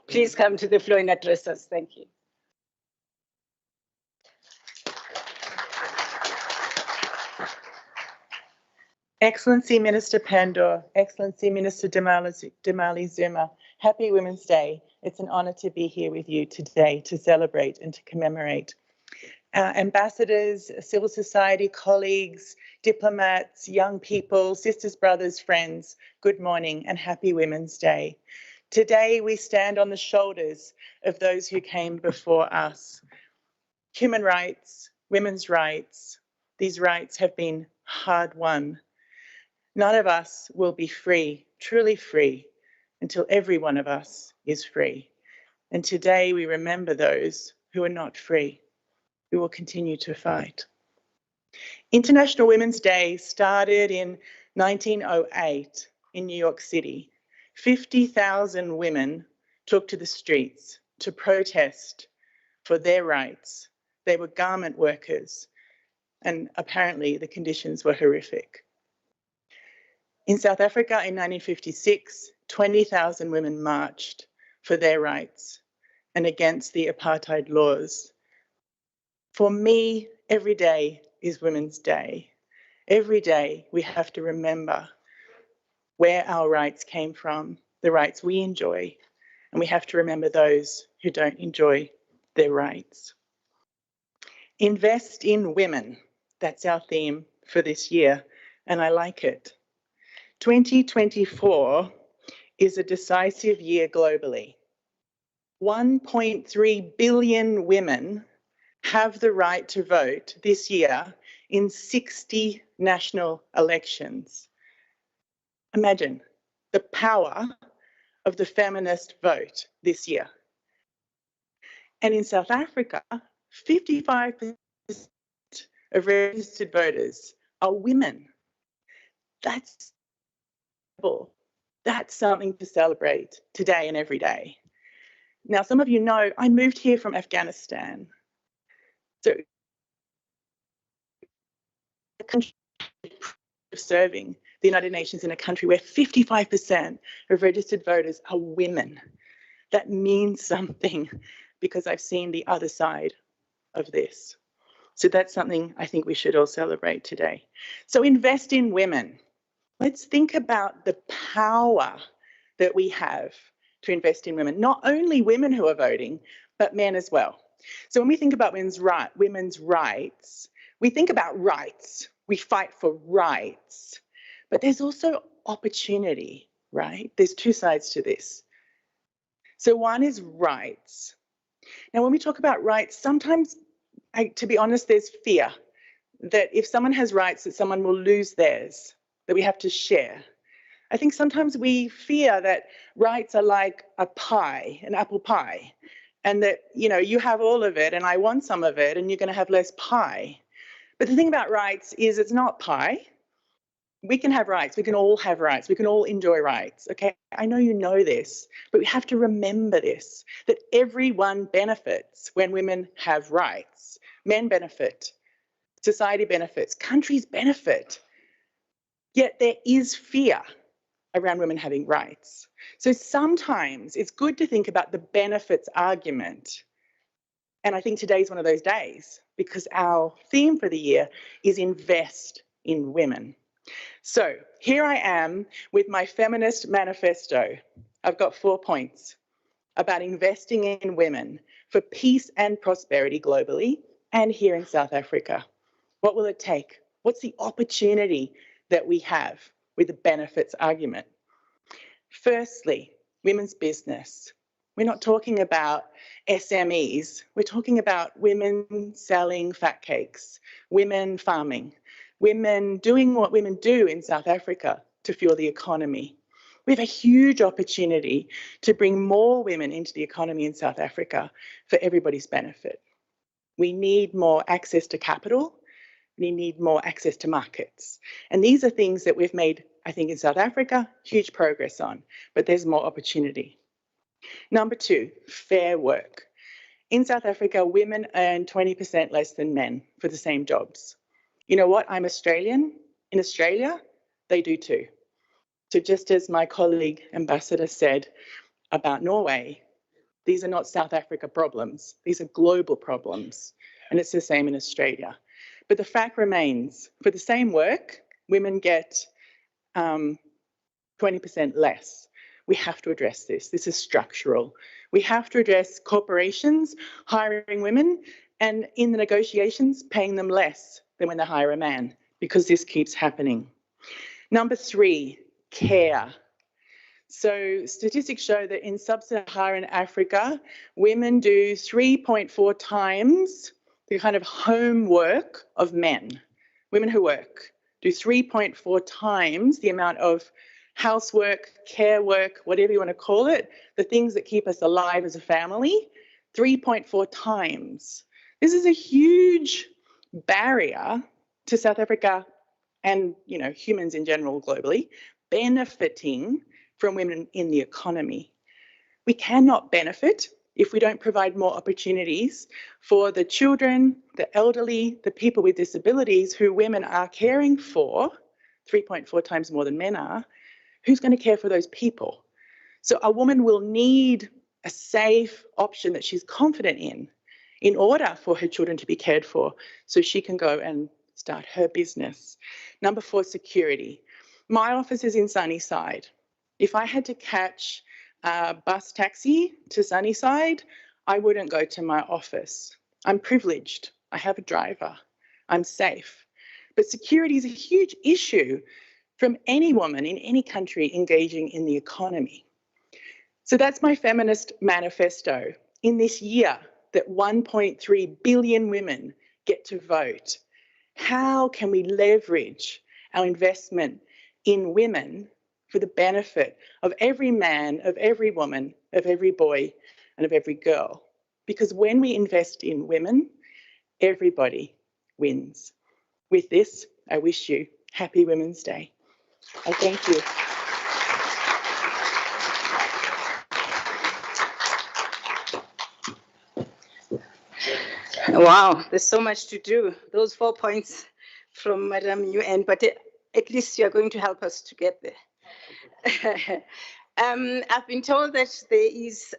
please come to the floor and address us. Thank you. Excellency Minister Pandor, Excellency Minister Damali Zuma, happy Women's Day. It's an honour to be here with you today to celebrate and to commemorate. Ambassadors, civil society colleagues, diplomats, young people, sisters, brothers, friends, good morning and happy Women's Day. Today we stand on the shoulders of those who came before us. Human rights, women's rights, these rights have been hard won. None of us will be free, truly free, until every one of us is free. And today we remember those who are not free. We will continue to fight. International Women's Day started in 1908 in New York City. 50,000 women took to the streets to protest for their rights. They were garment workers, and apparently the conditions were horrific. In South Africa in 1956, 20,000 women marched for their rights and against the apartheid laws. For me, every day is Women's Day. Every day we have to remember where our rights came from, the rights we enjoy, and we have to remember those who don't enjoy their rights. Invest in women, that's our theme for this year, and I like it. 2024 is a decisive year globally. 1.3 billion women have the right to vote this year in 60 national elections. Imagine the power of the feminist vote this year. And in South Africa, 55% of registered voters are women. That's something to celebrate today and every day. Now, some of you know I moved here from Afghanistan. So, a country serving the United Nations in a country where 55% of registered voters are women. That means something because I've seen the other side of this. So that's something I think we should all celebrate today. So invest in women. Let's think about the power that we have to invest in women, not only women who are voting, but men as well. So when we think about women's rights, we think about rights. We fight for rights, but there's also opportunity, right? There's two sides to this. So one is rights. Now, when we talk about rights, sometimes, to be honest, there's fear that if someone has rights, that someone will lose theirs, that we have to share. I think sometimes we fear that rights are like a pie, an apple pie, and that, you know, you have all of it and I want some of it and you're going to have less pie. But the thing about rights is it's not pie. We can have rights. We can all have rights. We can all enjoy rights. Okay, I know you know this, but we have to remember this, that everyone benefits when women have rights. Men benefit, society benefits, countries benefit. Yet there is fear around women having rights. So sometimes it's good to think about the benefits argument. And I think today's one of those days because our theme for the year is invest in women. So here I am with my feminist manifesto. I've got 4 points about investing in women for peace and prosperity globally and here in South Africa. What will it take? What's the opportunity that we have with the benefits argument? Firstly, women's business. We're not talking about SMEs. We're talking about women selling fat cakes, women farming, women doing what women do in South Africa to fuel the economy. We have a huge opportunity to bring more women into the economy in South Africa for everybody's benefit. We need more access to capital. We need more access to markets. And these are things that we've made, I think, in South Africa, huge progress on, but there's more opportunity. Number 2, fair work. In South Africa, women earn 20% less than men for the same jobs. You know what? I'm Australian. In Australia, they do too. So just as my colleague ambassador said about Norway, These are not South Africa problems. These are global problems. And it's the same in Australia. But the fact remains, for the same work, women get 20% less. We have to address this. This is structural. We have to address corporations hiring women and in the negotiations paying them less than when they hire a man, because this keeps happening. Number 3, care. So statistics show that in sub-Saharan Africa, women do 3.4 times the kind of homework of men. Women who work do 3.4 times the amount of housework, care work, whatever you want to call it, the things that keep us alive as a family, 3.4 times. This is a huge barrier to South Africa and, you know, humans in general globally benefiting from women in the economy. We cannot benefit if we don't provide more opportunities for the children, the elderly, the people with disabilities who women are caring for, 3.4 times more than men are. Who's going to care for those people? So a woman will need a safe option that she's confident in order for her children to be cared for, so she can go and start her business. Number 4, security. My office is in Sunnyside. If I had to catch a bus taxi to Sunnyside, I wouldn't go to my office. I'm privileged. I have a driver. I'm safe. But security is a huge issue from any woman in any country engaging in the economy. So that's my feminist manifesto. In this year that 1.3 billion women get to vote, how can we leverage our investment in women for the benefit of every man, of every woman, of every boy, and of every girl? Because when we invest in women, everybody wins. With this, I wish you happy Women's Day. I thank you. Wow, there's so much to do. Those 4 points from Madam UN, but at least you're going to help us to get there. I've been told that there is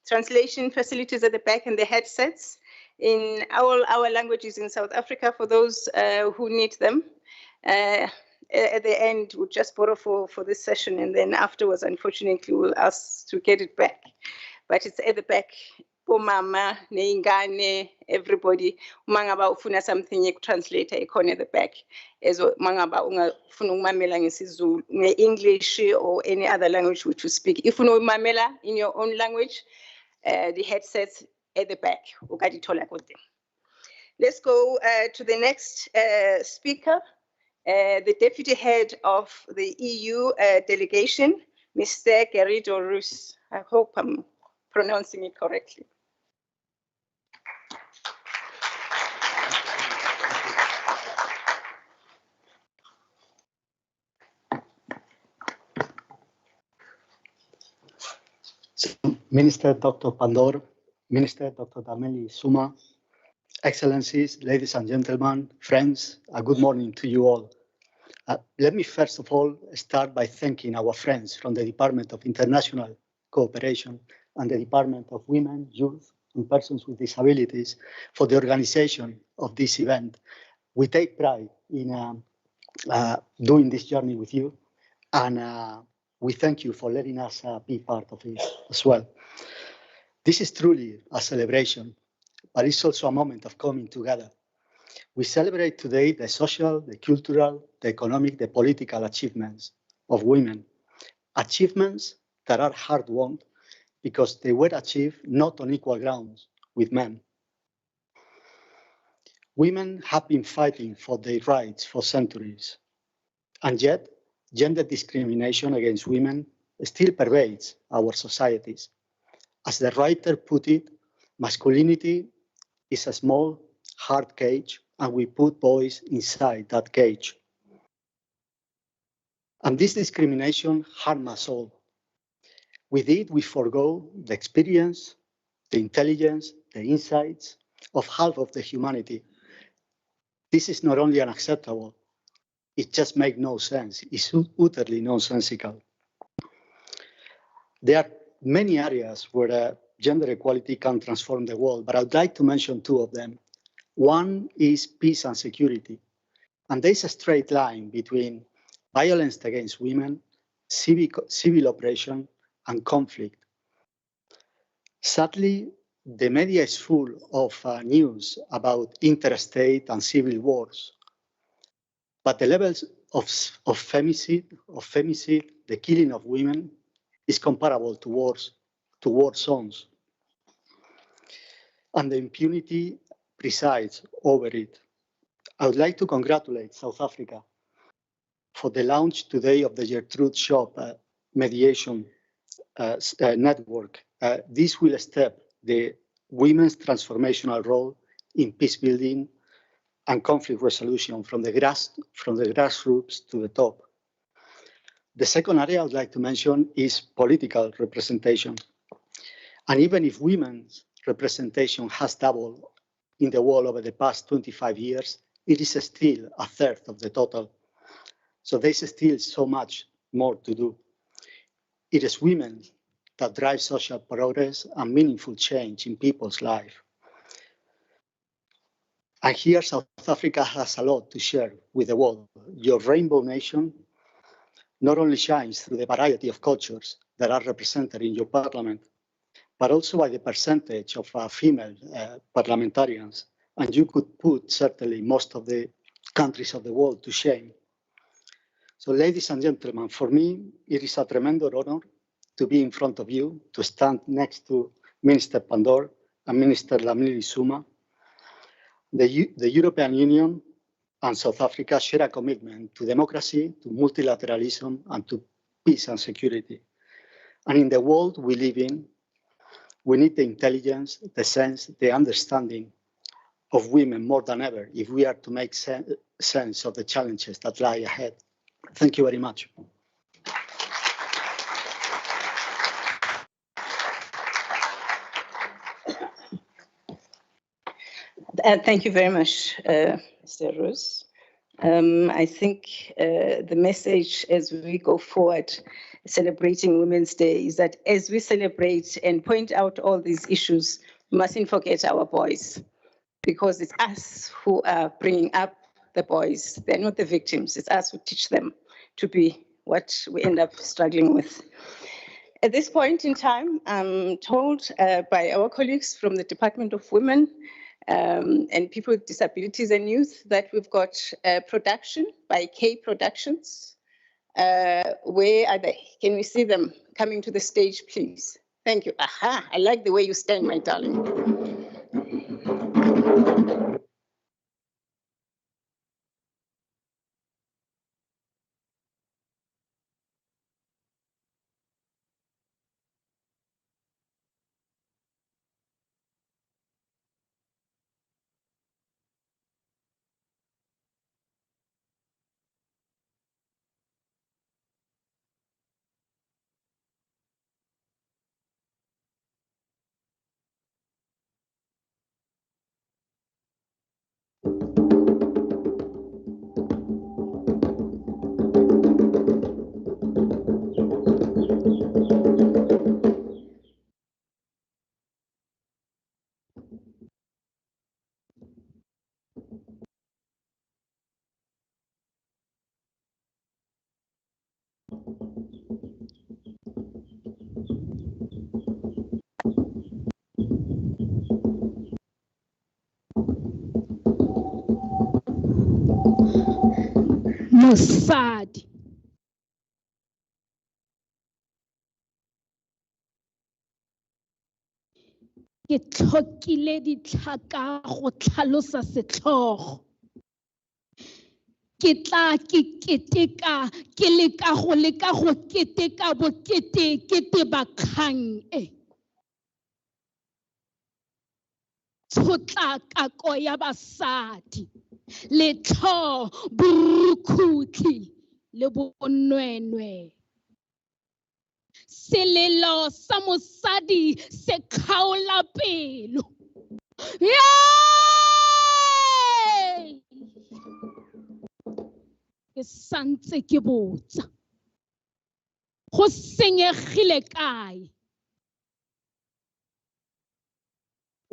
translation facilities at the back and the headsets in all our languages in South Africa for those who need them. At the end, we'll just borrow for this session, and then afterwards, unfortunately, we'll ask to get it back. But it's at the back. Mama, neingane, everybody. Mangaba ufuna something translator icon at the back. As mangaba ungafuna umamela ngesizulu, English or any other language which you speak. If you know mamela in your own language, the headsets at the back. Let's go to the next speaker, the deputy head of the EU delegation, Mr. Gertrude Shope. I hope I'm pronouncing it correctly. Minister Dr. Pandor, Minister Dr. Dameli Suma, Excellencies, ladies and gentlemen, friends, a good morning to you all. Let me first of all start by thanking our friends from the Department of International Cooperation and the Department of Women, Youth and Persons with Disabilities for the organization of this event. We take pride in doing this journey with you, and we thank you for letting us be part of it as well. This is truly a celebration, but it's also a moment of coming together. We celebrate today the social, the cultural, the economic, the political achievements of women. Achievements that are hard-won because they were achieved not on equal grounds with men. Women have been fighting for their rights for centuries, and yet gender discrimination against women still pervades our societies. As the writer put it, masculinity is a small, hard cage, and we put boys inside that cage. And this discrimination harms us all. With it, we forgo the experience, the intelligence, the insights of half of the humanity. This is not only unacceptable, it just makes no sense. It's utterly nonsensical. There are many areas where gender equality can transform the world, but I'd like to mention two of them. One is peace and security. And there's a straight line between violence against women, civil oppression, and conflict. Sadly, the media is full of news about interstate and civil wars. But the levels of femicide, the killing of women, is comparable to war zones. And the impunity presides over it. I would like to congratulate South Africa for the launch today of the Gertrude Shope Mediation network. This will step the women's transformational role in peace building and conflict resolution from the grassroots to the top. The second area I would like to mention is political representation. And even if women's representation has doubled in the world over the past 25 years, it is still a third of the total. So there's still so much more to do. It is women that drive social progress and meaningful change in people's lives. And here South Africa has a lot to share with the world. Your rainbow nation not only shines through the variety of cultures that are represented in your parliament, but also by the percentage of female parliamentarians. And you could put certainly most of the countries of the world to shame. So ladies and gentlemen, for me, it is a tremendous honor to be in front of you, to stand next to Minister Pandor and Minister Lamili Zuma. The European Union and South Africa share a commitment to democracy, to multilateralism, and to peace and security. And in the world we live in, we need the intelligence, the sense, the understanding of women more than ever if we are to make sense of the challenges that lie ahead. Thank you very much. Thank you very much, Mr. Rose. I think the message as we go forward celebrating Women's Day is that as we celebrate and point out all these issues, we mustn't forget our boys, because it's us who are bringing up the boys. They're not the victims. It's us who teach them to be what we end up struggling with. At this point in time, I'm told by our colleagues from the Department of Women and People with Disabilities and Youth that we've got production by K Productions. Where are they? Can we see them coming to the stage, please? Thank you. Aha, I like the way you stand, my darling. Mosadi ke tlhokile ditlhaka go tlhalosa setlhogo ke tla ke keteka ke leka go keteka bokete ba kgang e tshotlakako ya basadi letlho borukhutlhi le bonwenwe selelo sa mosadi se kgaola pelo ke santse ke botsa go senyegile kae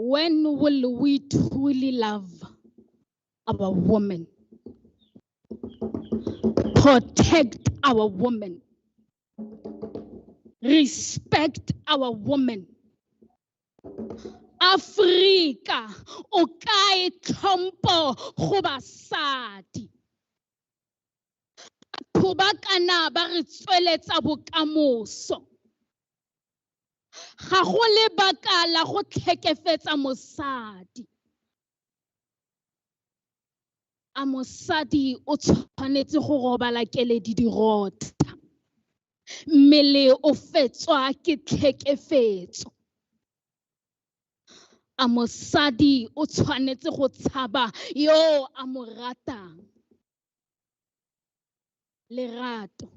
When will we truly love our women? Protect our women. Respect our women. Afrika, o kae tlhompho go basadi. Batho ba kana ba re tsweletsa bokamoso. Ga go lebaka la go tlhekefetsa mosadi. A mosadi o tshwanetse go robala keledi di rota. Mmele o fetswa ke tlhekefetso. A mosadi o tshwanetse go tshaba yo a mo ratang. Lerato.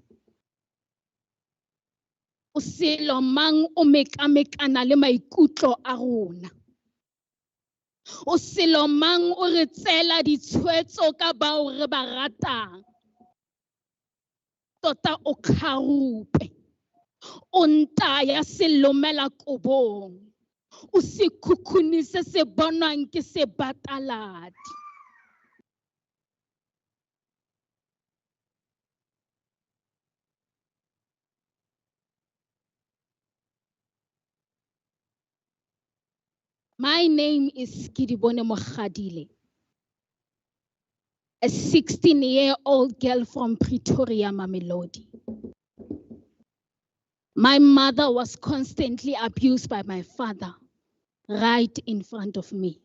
O selo mang o mekamekana le maikutlo a rona. O selo mang o re tsela ditshwetso ka bao re ba ratang. Tota o kharupe. O ntaya selomela kobong. O se khukhuni se se bonwang ke se bataladi. My name is Kidibone Mokhadile, a 16-year-old girl from Pretoria, Mamelodi. My mother was constantly abused by my father right in front of me.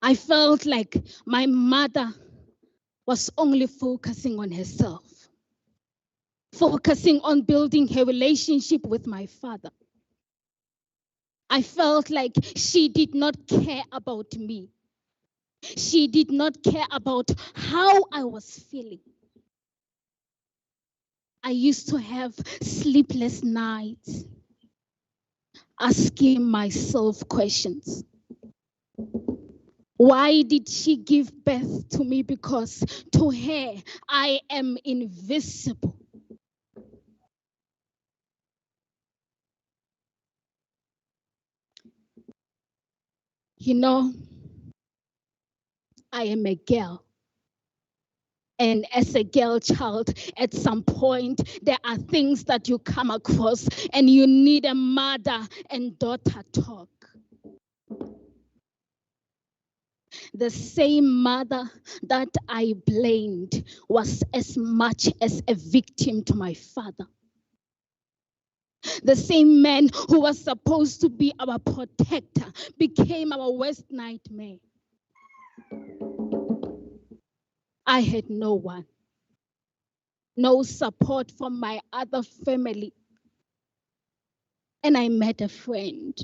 I felt like my mother was only focusing on herself, focusing on building her relationship with my father. I felt like she did not care about me. She did not care about how I was feeling. I used to have sleepless nights, asking myself questions. Why did she give birth to me? Because to her, I am invisible. You know, I am a girl. And as a girl child, at some point, there are things that you come across and you need a mother and daughter talk. The same mother that I blamed was as much as a victim to my father. The same man who was supposed to be our protector became our worst nightmare. I had no one, no support from my other family. And I met a friend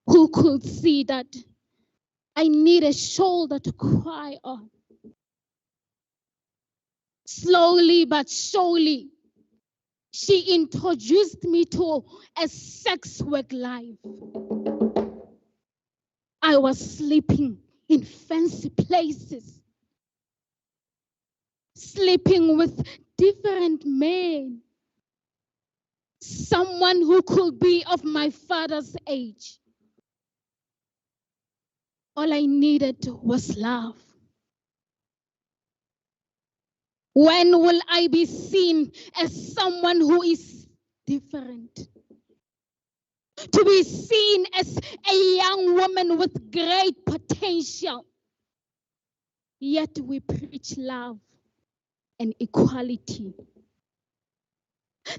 who could see that I need a shoulder to cry on. Slowly but surely, she introduced me to a sex work life. I was sleeping in fancy places, sleeping with different men, someone who could be of my father's age. All I needed was love. When will I be seen as someone who is different? To be seen as a young woman with great potential. Yet we preach love and equality.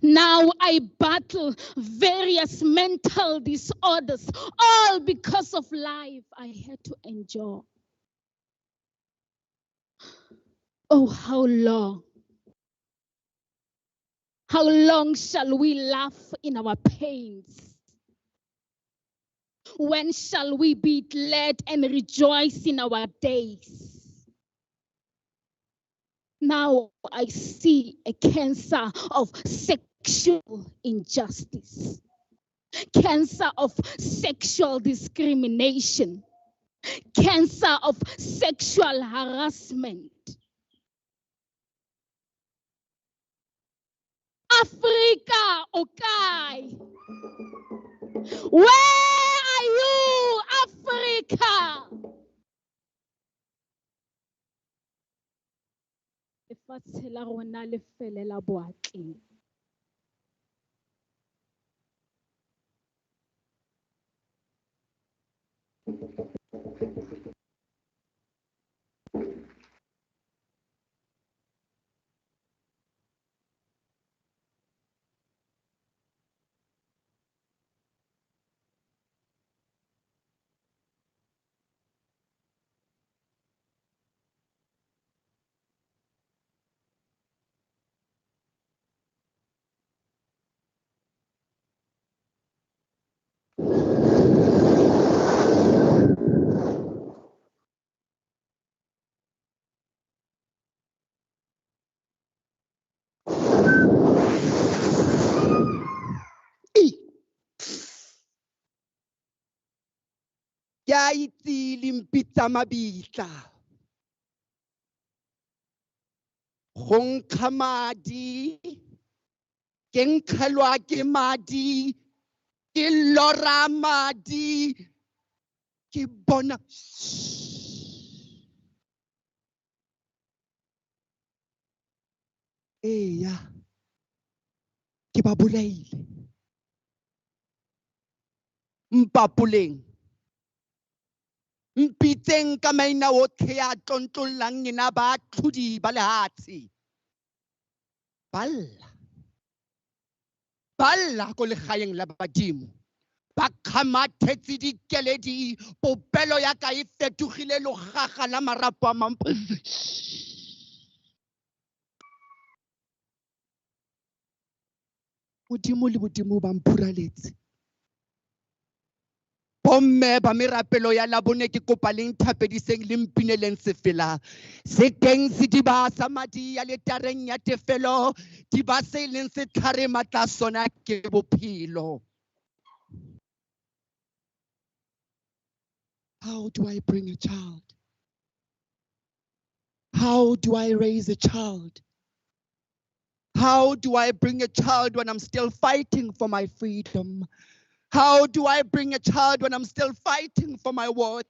Now I battle various mental disorders, all because of life I had to endure. Oh, how long? How long shall we laugh in our pains? When shall we be glad and rejoice in our days? Now I see a cancer of sexual injustice, cancer of sexual discrimination, cancer of sexual harassment. Africa, okay. Where are you, Africa? Lefatshe la rona le felela boatleng. Ya itse limpitsa mabitla. Go nkga madi, ke nkgelwa ke madi, ke lora madi, ke bona. Eya, ke ba bolaile. Mpapoleng. Mpitseng ka maina otlhe a tlontollang nena ba tlhodi ba lehatshe. Balla. Balla ko legaeng la badimo. Ba kgamathetse dikeledi, popelo ya ka e fetogile logaga la marapo a mampa. Modimo le bodimo ba mpuraletse. Bomme ba merapelo ya labone ke kopa leng thapediseng le mpineleng sefela. Se teng sediba sa madi ya letareng ya tefelo, diba se leng setlhare matla sona ke bophelo. How do I bring a child? How do I raise a child? How do I bring a child when I'm still fighting for my freedom? How do I bring a child when I'm still fighting for my worth?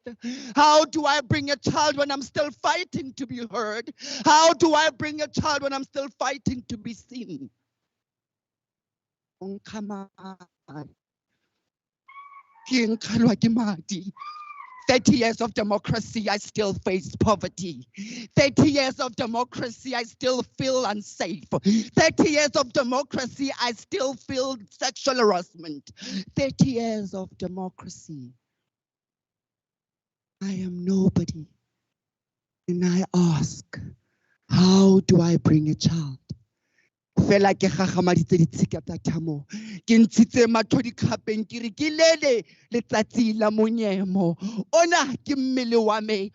How do I bring a child when I'm still fighting to be heard? How do I bring a child when I'm still fighting to be seen? Oh, come on. 30 years of democracy, I still face poverty. 30 years of democracy, I still feel unsafe. 30 years of democracy, I still feel sexual harassment. 30 years of democracy, I am nobody. And I ask, how do I bring a child? Fela ke gagamaditse ditshika tsa thamo, ke ntshitse matlho dikgapeng ke re ke lele letsatsi la monyemo, ona ke mmele wa me.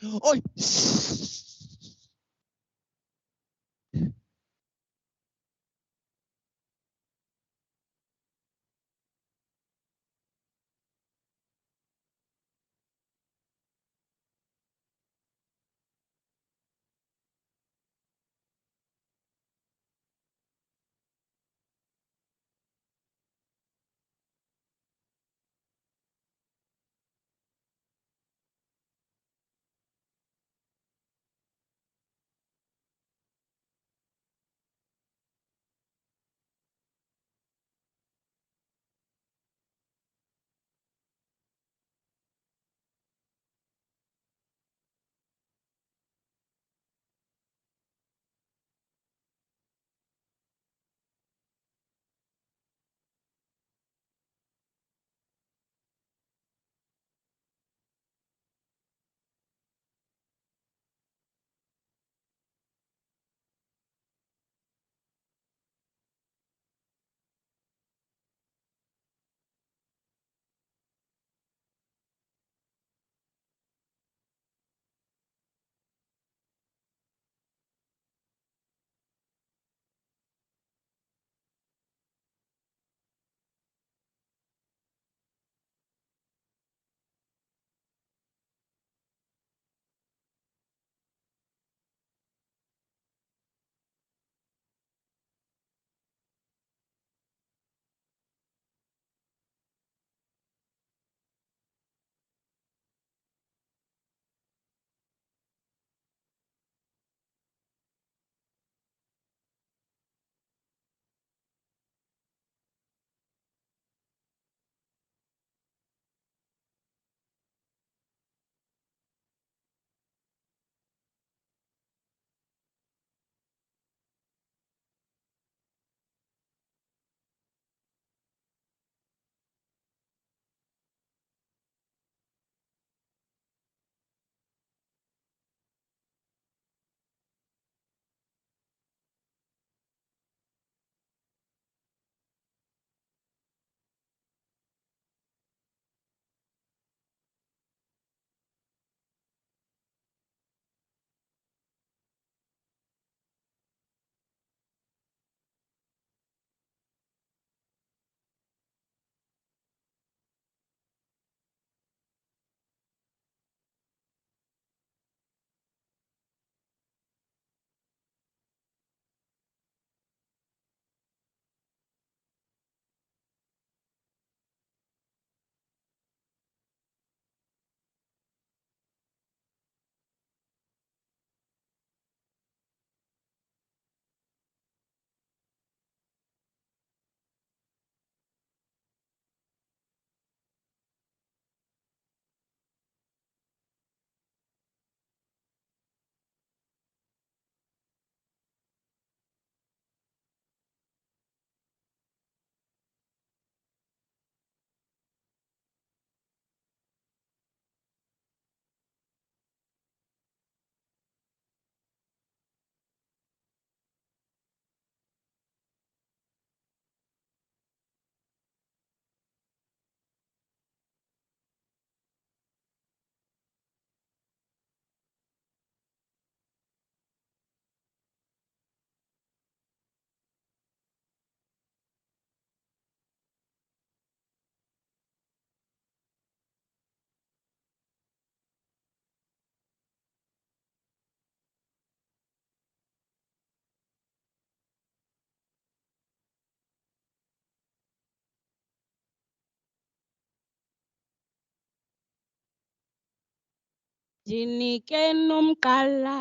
Ndinike nomqala,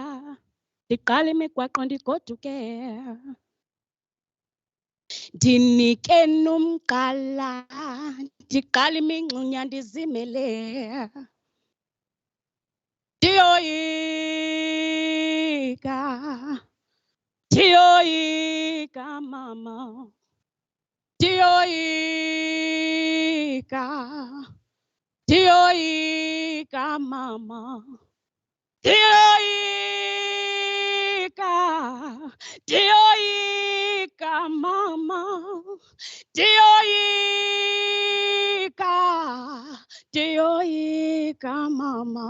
ndiqala imigwaqo ndigoduke. Ndinike nomqala, ndiqala imingxunya ndizimele. Ndiyoyika, ndiyoyika mama. Ndiyoyika, ndiyoyika mama. Ndiyoyika, ndiyoyika mama. Ndiyoyika, ndiyoyika mama.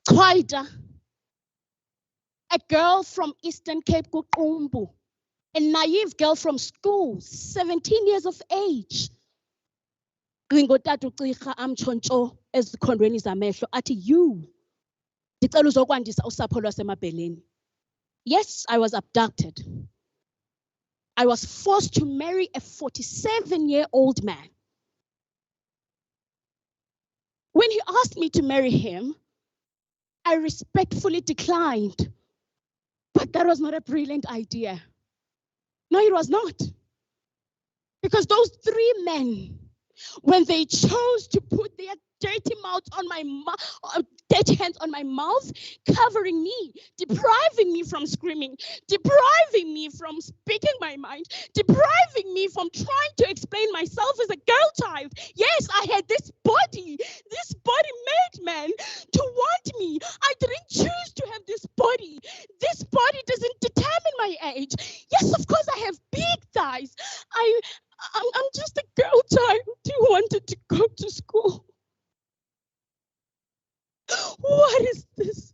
Chwaita, a girl from Eastern Cape, Kuqumbu, a naive girl from school, 17 years of age. Ngingotata uCirha amtshontsho ezikhondweni zamehlo athi you ndicela uzokwandisa usapho lwasemabheleni. Yes, I was abducted. I was forced to marry a 47-year-old man. When he asked me to marry him, I respectfully declined. But that was not a brilliant idea. No, it was not. Because those three men, when they chose to put their dirty mouths on my dirty hands on my mouth, covering me, depriving me from screaming, depriving me from speaking my mind, depriving me from trying to explain myself as a girl child. Yes, I had this body made man to want me. I didn't choose to have this body. This body doesn't determine my age. Yes, of course I have big thighs. I'm just a girl child who wanted to go to school. What is this?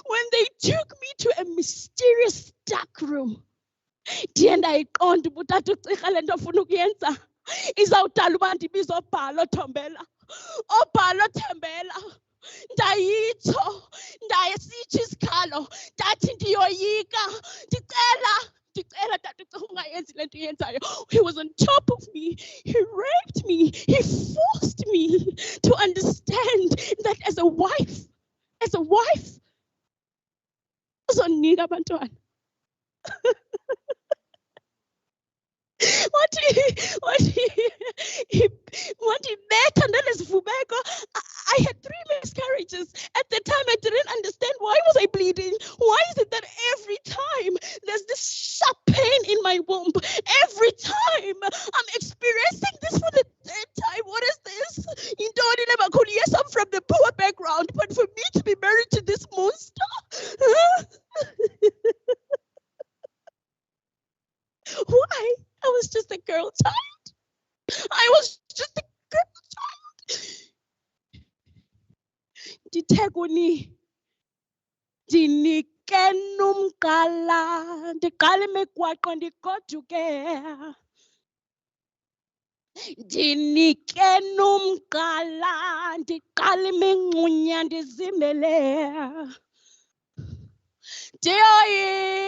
When they took me to a mysterious dark room, ndiyendayiqonda uba utata uCirha le nto ofuna ukuyenza izawudala uba ndibizwe obhala oThombela. Obhala oThembela. Ndayitsho, ndayisitsho isikhalo, ndathi ndiyoyika, ndicela tata uCirha ungayenzi le nto uyenzayo. He was on top of me. He raped me. He forced me to understand that as a wife, uzonika abantwana. I had 3 miscarriages. At the time, I didn't understand why was I bleeding. Why is it that every time there's this sharp pain in my womb? Every time I'm experiencing this for the 3rd time. What is this? Yes, I'm from the poor background, but for me to be married to this monster? Why? I was just a girl child. I was just a girl child. Nditeguni, ndinike nomqala, ndiqala imigwaqo ndigoduke. Ndinike nomqala, ndiqala imingxunya ndizimele. Ndiyoyika,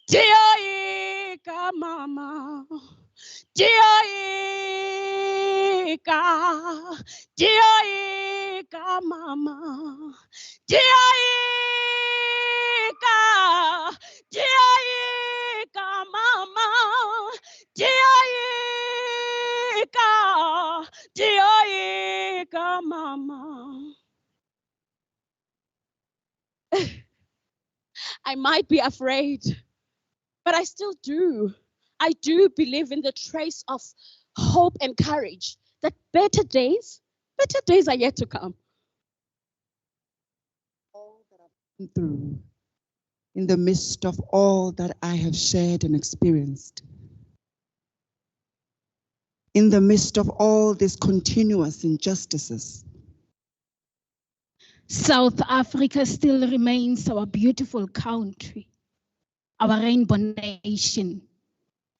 ndiyoyika mama. Ndiyoyika, ndiyoyika mama. Ndiyoyika, ndiyoyika mama. Ndiyoyika, ndiyoyika mama. I might be afraid, but I still do. I do believe in the trace of hope and courage that better days are yet to come. All that I've been through, in the midst of all that I have shared and experienced, in the midst of all these continuous injustices, South Africa still remains our beautiful country, our rainbow nation,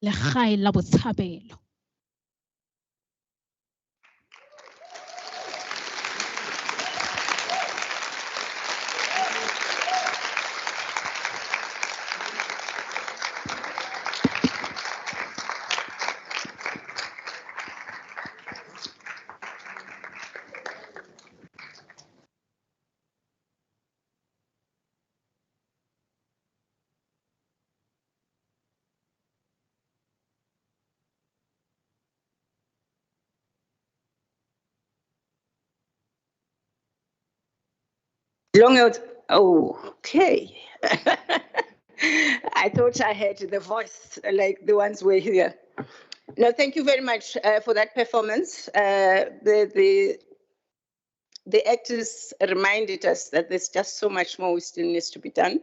legae la botshabelo. Long out. Oh, okay. I thought I had the voice like the ones were here. No, thank you very much for that performance. The actors reminded us that there's just so much more still needs to be done.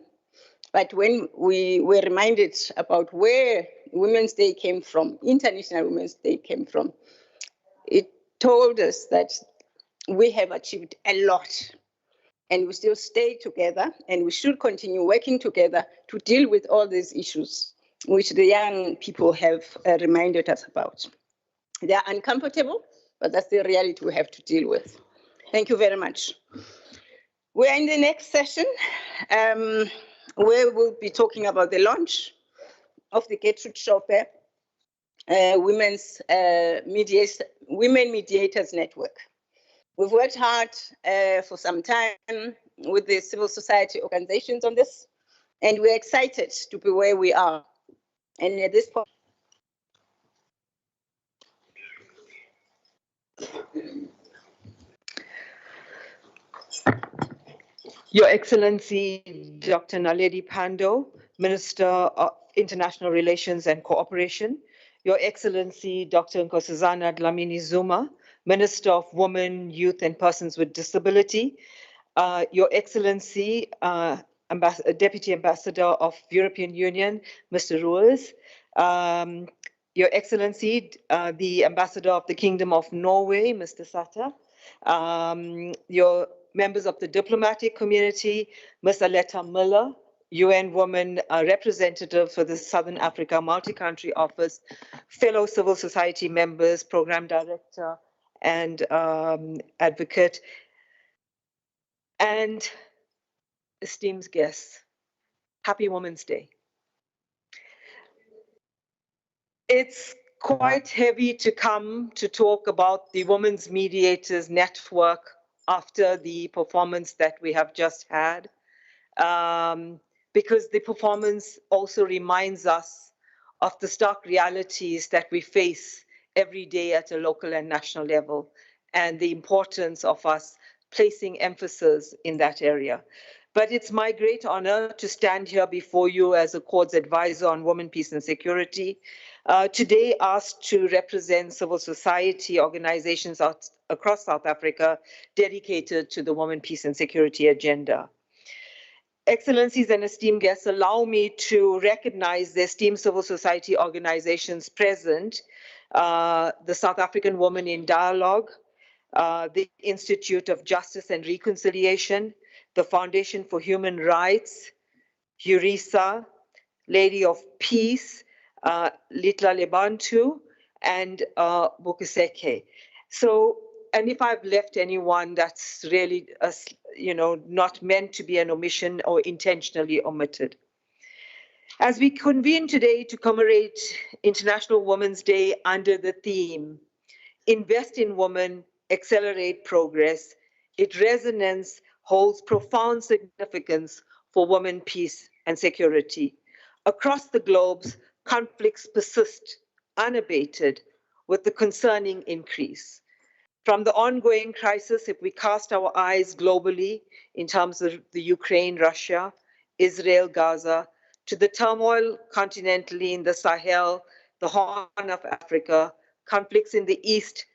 But when we were reminded about where Women's Day came from, International Women's Day came from, it told us that we have achieved a lot and we still stay together and we should continue working together to deal with all these issues which the young people have reminded us about. They are uncomfortable, but that's the reality we have to deal with. Thank you very much. We're in the next session where we'll be talking about the launch of the Gertrude Shope Women Mediators Network. We've worked hard for some time with the civil society organizations on this, and we're excited to be where we are. And at this point, Your Excellency, Dr. Naledi Pandor, Minister of International Relations and Cooperation, Your Excellency, Dr. Nkosazana Dlamini Zuma, Minister of Women, Youth and Persons with Disability, Your Excellency, Deputy Ambassador of European Union, Mr. Ruiz, Your Excellency, the Ambassador of the Kingdom of Norway, Mr. Sata, your members of the diplomatic community, Ms. Aletta Miller, UN Woman Representative for the Southern Africa Multi-Country Office, fellow civil society members, Program Director and Advocate, and esteemed guests. Happy Women's Day. It's quite heavy to come to talk about the Women's Mediators Network after the performance that we have just had, because the performance also reminds us of the stark realities that we face every day at a local and national level, and the importance of us placing emphasis in that area. But it's my great honor to stand here before you as a Court's advisor on women, peace, and security, today asked to represent civil society organizations across South Africa dedicated to the women, peace, and security agenda. Excellencies and esteemed guests, allow me to recognize the esteemed civil society organizations present, the South African Women in Dialogue, the Institute of Justice and Reconciliation, the Foundation for Human Rights, URISA, Lady of Peace, Litla Lebantu, and Bukiseke. So, and if I've left anyone, that's really, not meant to be an omission or intentionally omitted. As we convene today to commemorate International Women's Day under the theme, Invest in Women, Accelerate Progress, its resonance holds profound significance for women, peace, and security. Across the globe, conflicts persist unabated with the concerning increase. From the ongoing crisis, if we cast our eyes globally in terms of the Ukraine, Russia, Israel, Gaza, to the turmoil continentally in the Sahel, the Horn of Africa, conflicts in the East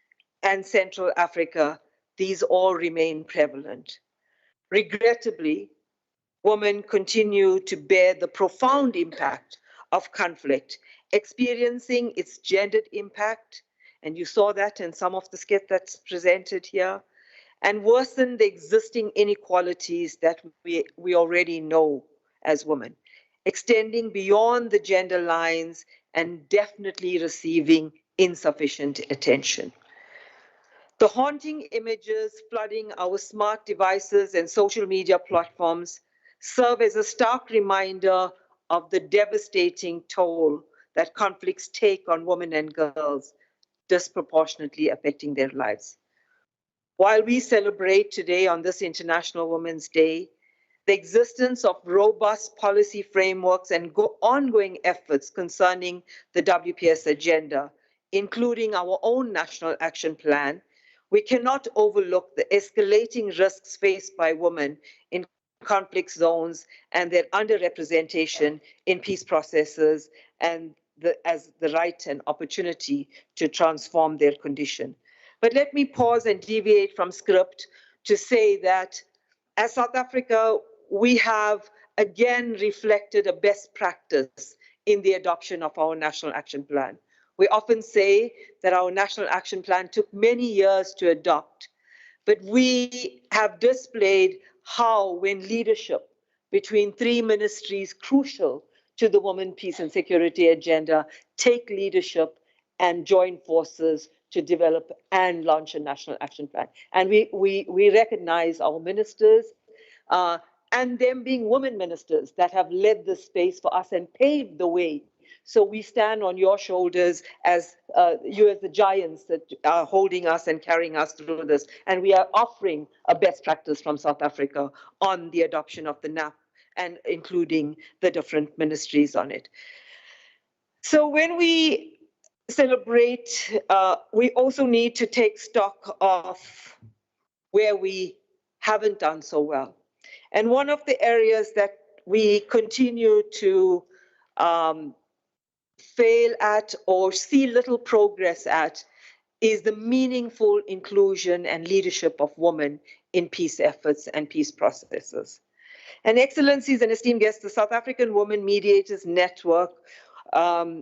and Central Africa, these all remain prevalent. Regrettably, women continue to bear the profound impact of conflict, experiencing its gendered impact, and you saw that in some of the skit that's presented here, and worsen the existing inequalities that we already know as women, extending beyond the gender lines and definitely receiving insufficient attention. The haunting images flooding our smart devices and social media platforms serve as a stark reminder of the devastating toll that conflicts take on women and girls, disproportionately affecting their lives. While we celebrate today on this International Women's Day, the existence of robust policy frameworks and ongoing efforts concerning the WPS agenda, including our own National Action Plan, We cannot overlook the escalating risks faced by women in conflict zones and their underrepresentation in peace processes and as the right and opportunity to transform their condition. But let me pause and deviate from script to say that as South Africa, we have again reflected a best practice in the adoption of our National Action Plan. We often say that our National Action Plan took many years to adopt, but we have displayed how, when leadership between three ministries crucial to the women, peace and security agenda, take leadership and join forces to develop and launch a national action plan. And we recognize our ministers and them being women ministers that have led the space for us and paved the way. So we stand on your shoulders as you as the giants that are holding us and carrying us through this. And we are offering a best practice from South Africa on the adoption of the NAP and including the different ministries on it. So when we celebrate, we also need to take stock of where we haven't done so well. And one of the areas that we continue to fail at or see little progress at is the meaningful inclusion and leadership of women in peace efforts and peace processes. And Excellencies and esteemed guests, the South African Women Mediators Network,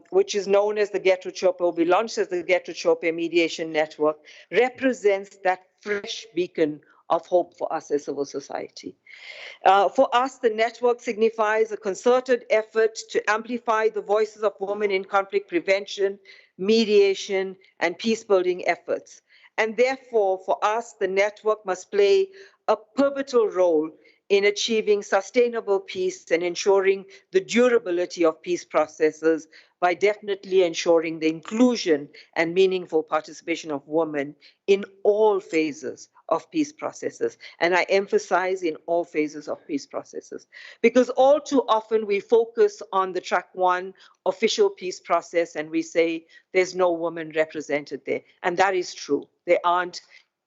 which is known as the Gertrude Shope, will be launched as the Gertrude Shope Mediation Network, represents that fresh beacon of hope for us as civil society. For us, the network signifies a concerted effort to amplify the voices of women in conflict prevention, mediation, and peace-building efforts. And therefore, for us, the network must play a pivotal role in achieving sustainable peace and ensuring the durability of peace processes by definitely ensuring the inclusion and meaningful participation of women in all phases of peace processes. And I emphasize in all phases of peace processes, because all too often we focus on the track one official peace process and we say there's no woman represented there. And that is true. There aren't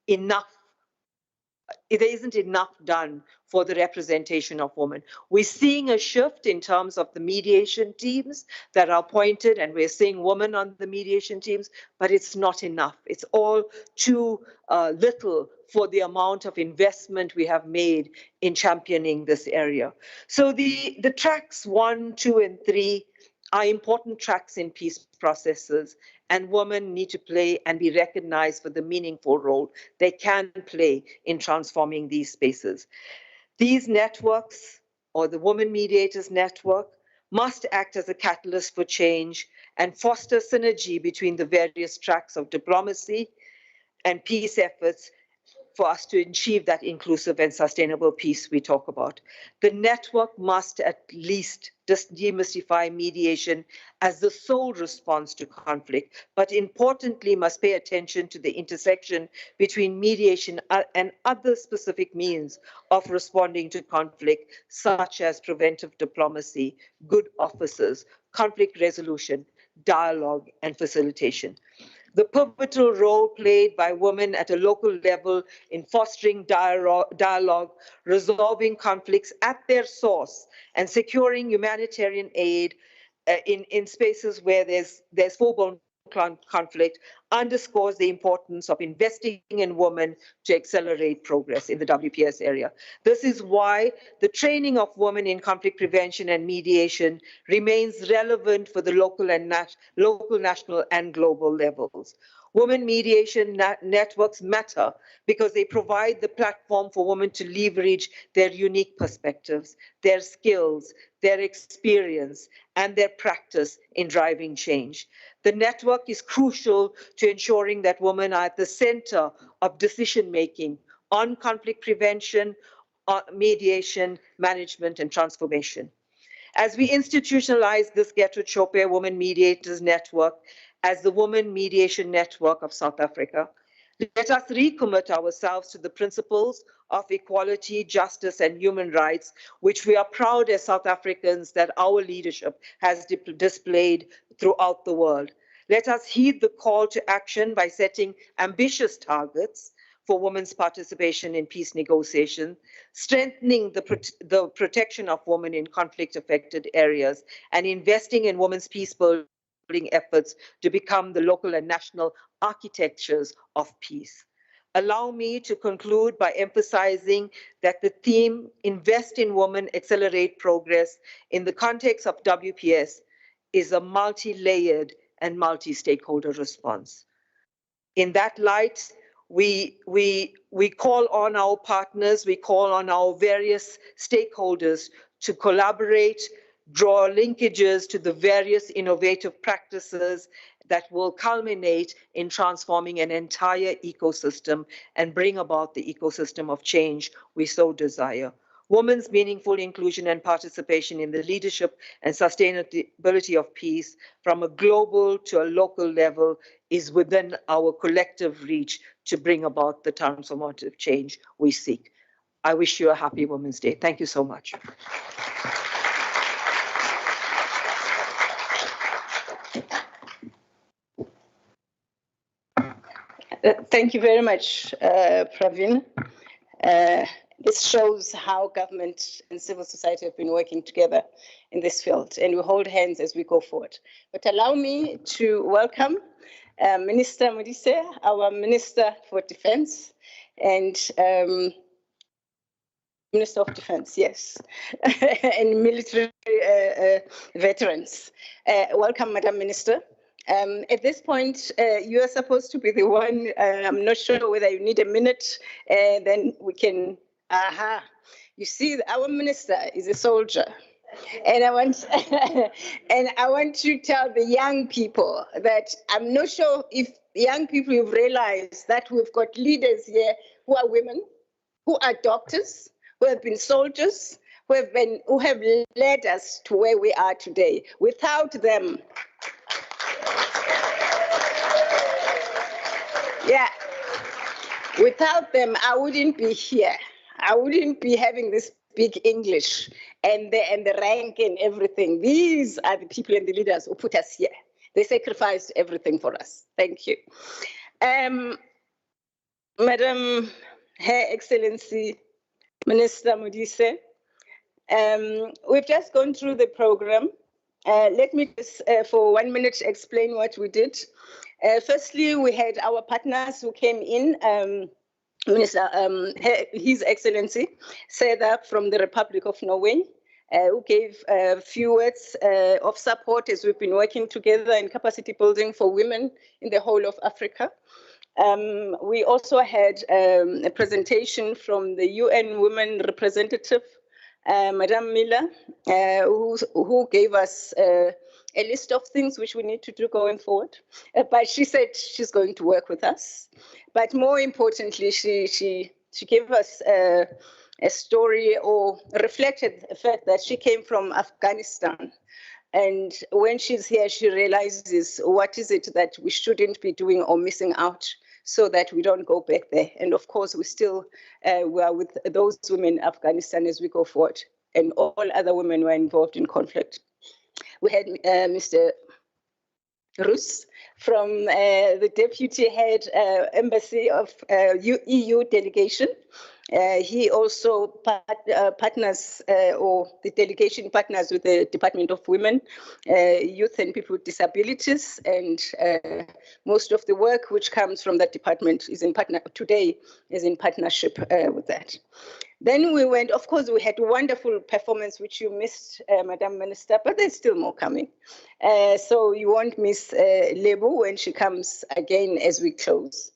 enough. There isn't enough done for the representation of women. We're seeing a shift in terms of the mediation teams that are appointed, and we're seeing women on the mediation teams, but it's not enough. It's all too little for the amount of investment we have made in championing this area. So the tracks 1, 2, and 3 are important tracks in peace processes, and women need to play and be recognized for the meaningful role they can play in transforming these spaces. These networks, or the Women Mediators Network, must act as a catalyst for change and foster synergy between the various tracks of diplomacy and peace efforts for us to achieve that inclusive and sustainable peace we talk about. The network must at least demystify mediation as the sole response to conflict, but importantly must pay attention to the intersection between mediation and other specific means of responding to conflict, such as preventive diplomacy, good officers, conflict resolution, dialogue, and facilitation. The pivotal role played by women at a local level in fostering dialogue, resolving conflicts at their source, and securing humanitarian aid in spaces where there's full-blown conflict underscores the importance of investing in women to accelerate progress in the WPS area. This is why the training of women in conflict prevention and mediation remains relevant for the local, national, and global levels. Women mediation networks matter because they provide the platform for women to leverage their unique perspectives, their skills, their experience, and their practice in driving change. The network is crucial to ensuring that women are at the center of decision-making on conflict prevention, mediation, management, and transformation. As we institutionalize this Gertrude Shope Women Mediators Network as the Women Mediation Network of South Africa, let us recommit ourselves to the principles of equality, justice, and human rights, which we are proud as South Africans that our leadership has displayed throughout the world. Let us heed the call to action by setting ambitious targets for women's participation in peace negotiations, strengthening the protection of women in conflict-affected areas, and investing in women's peace-building efforts to become the local and national architectures of peace. Allow me to conclude by emphasizing that the theme, Invest in Women, Accelerate Progress, in the context of WPS, is a multi-layered and multi-stakeholder response. In that light, we call on our partners, we call on our various stakeholders to collaborate, draw linkages to the various innovative practices that will culminate in transforming an entire ecosystem and bring about the ecosystem of change we so desire. Women's meaningful inclusion and participation in the leadership and sustainability of peace from a global to a local level is within our collective reach to bring about the transformative change we seek. I wish you a happy Women's Day. Thank you so much. Thank you very much, Praveen. This shows how government and civil society have been working together in this field, and we hold hands as we go forward. But allow me to welcome Minister Modise, our Minister for Defense, and Minister of Defense, yes, and military veterans. Welcome, Madam Minister. At this point, you are supposed to be the one, I'm not sure whether you need a minute, then we can, You see, our minister is a soldier. And I want, and I want to tell the young people that I'm not sure if young people have realized that we've got leaders here who are women, who are doctors, who have been soldiers, who have led us to where we are today. Without them, without them, I wouldn't be here. I wouldn't be having this big English and the rank and everything. These are the people and the leaders who put us here. They sacrificed everything for us. Thank you. Madam, Her Excellency, Minister Modise, we've just gone through the program. Let me just, for 1 minute, explain what we did. Firstly, we had our partners who came in, Minister, His Excellency, Seda from the Republic of Norway, who gave a few words of support as we've been working together in capacity building for women in the whole of Africa. We also had a presentation from the UN Women Representative, Madame Miller, who gave us a list of things which we need to do going forward. But she said she's going to work with us. But more importantly, she gave us a story, or reflected the fact that she came from Afghanistan. And when she's here, she realizes what is it that we shouldn't be doing or missing out, so that we don't go back there. And of course, we still were with those women in Afghanistan as we go forward, and all other women were involved in conflict. We had Mr. Roos from the deputy head embassy of EU delegation. He also partners, or the delegation partners with the Department of Women, Youth and People with Disabilities, and most of the work which comes from that department is in today is in partnership with that. Then we went, of course, we had a wonderful performance, which you missed, Madam Minister, but there's still more coming. So you won't miss Lebu when she comes again as we close.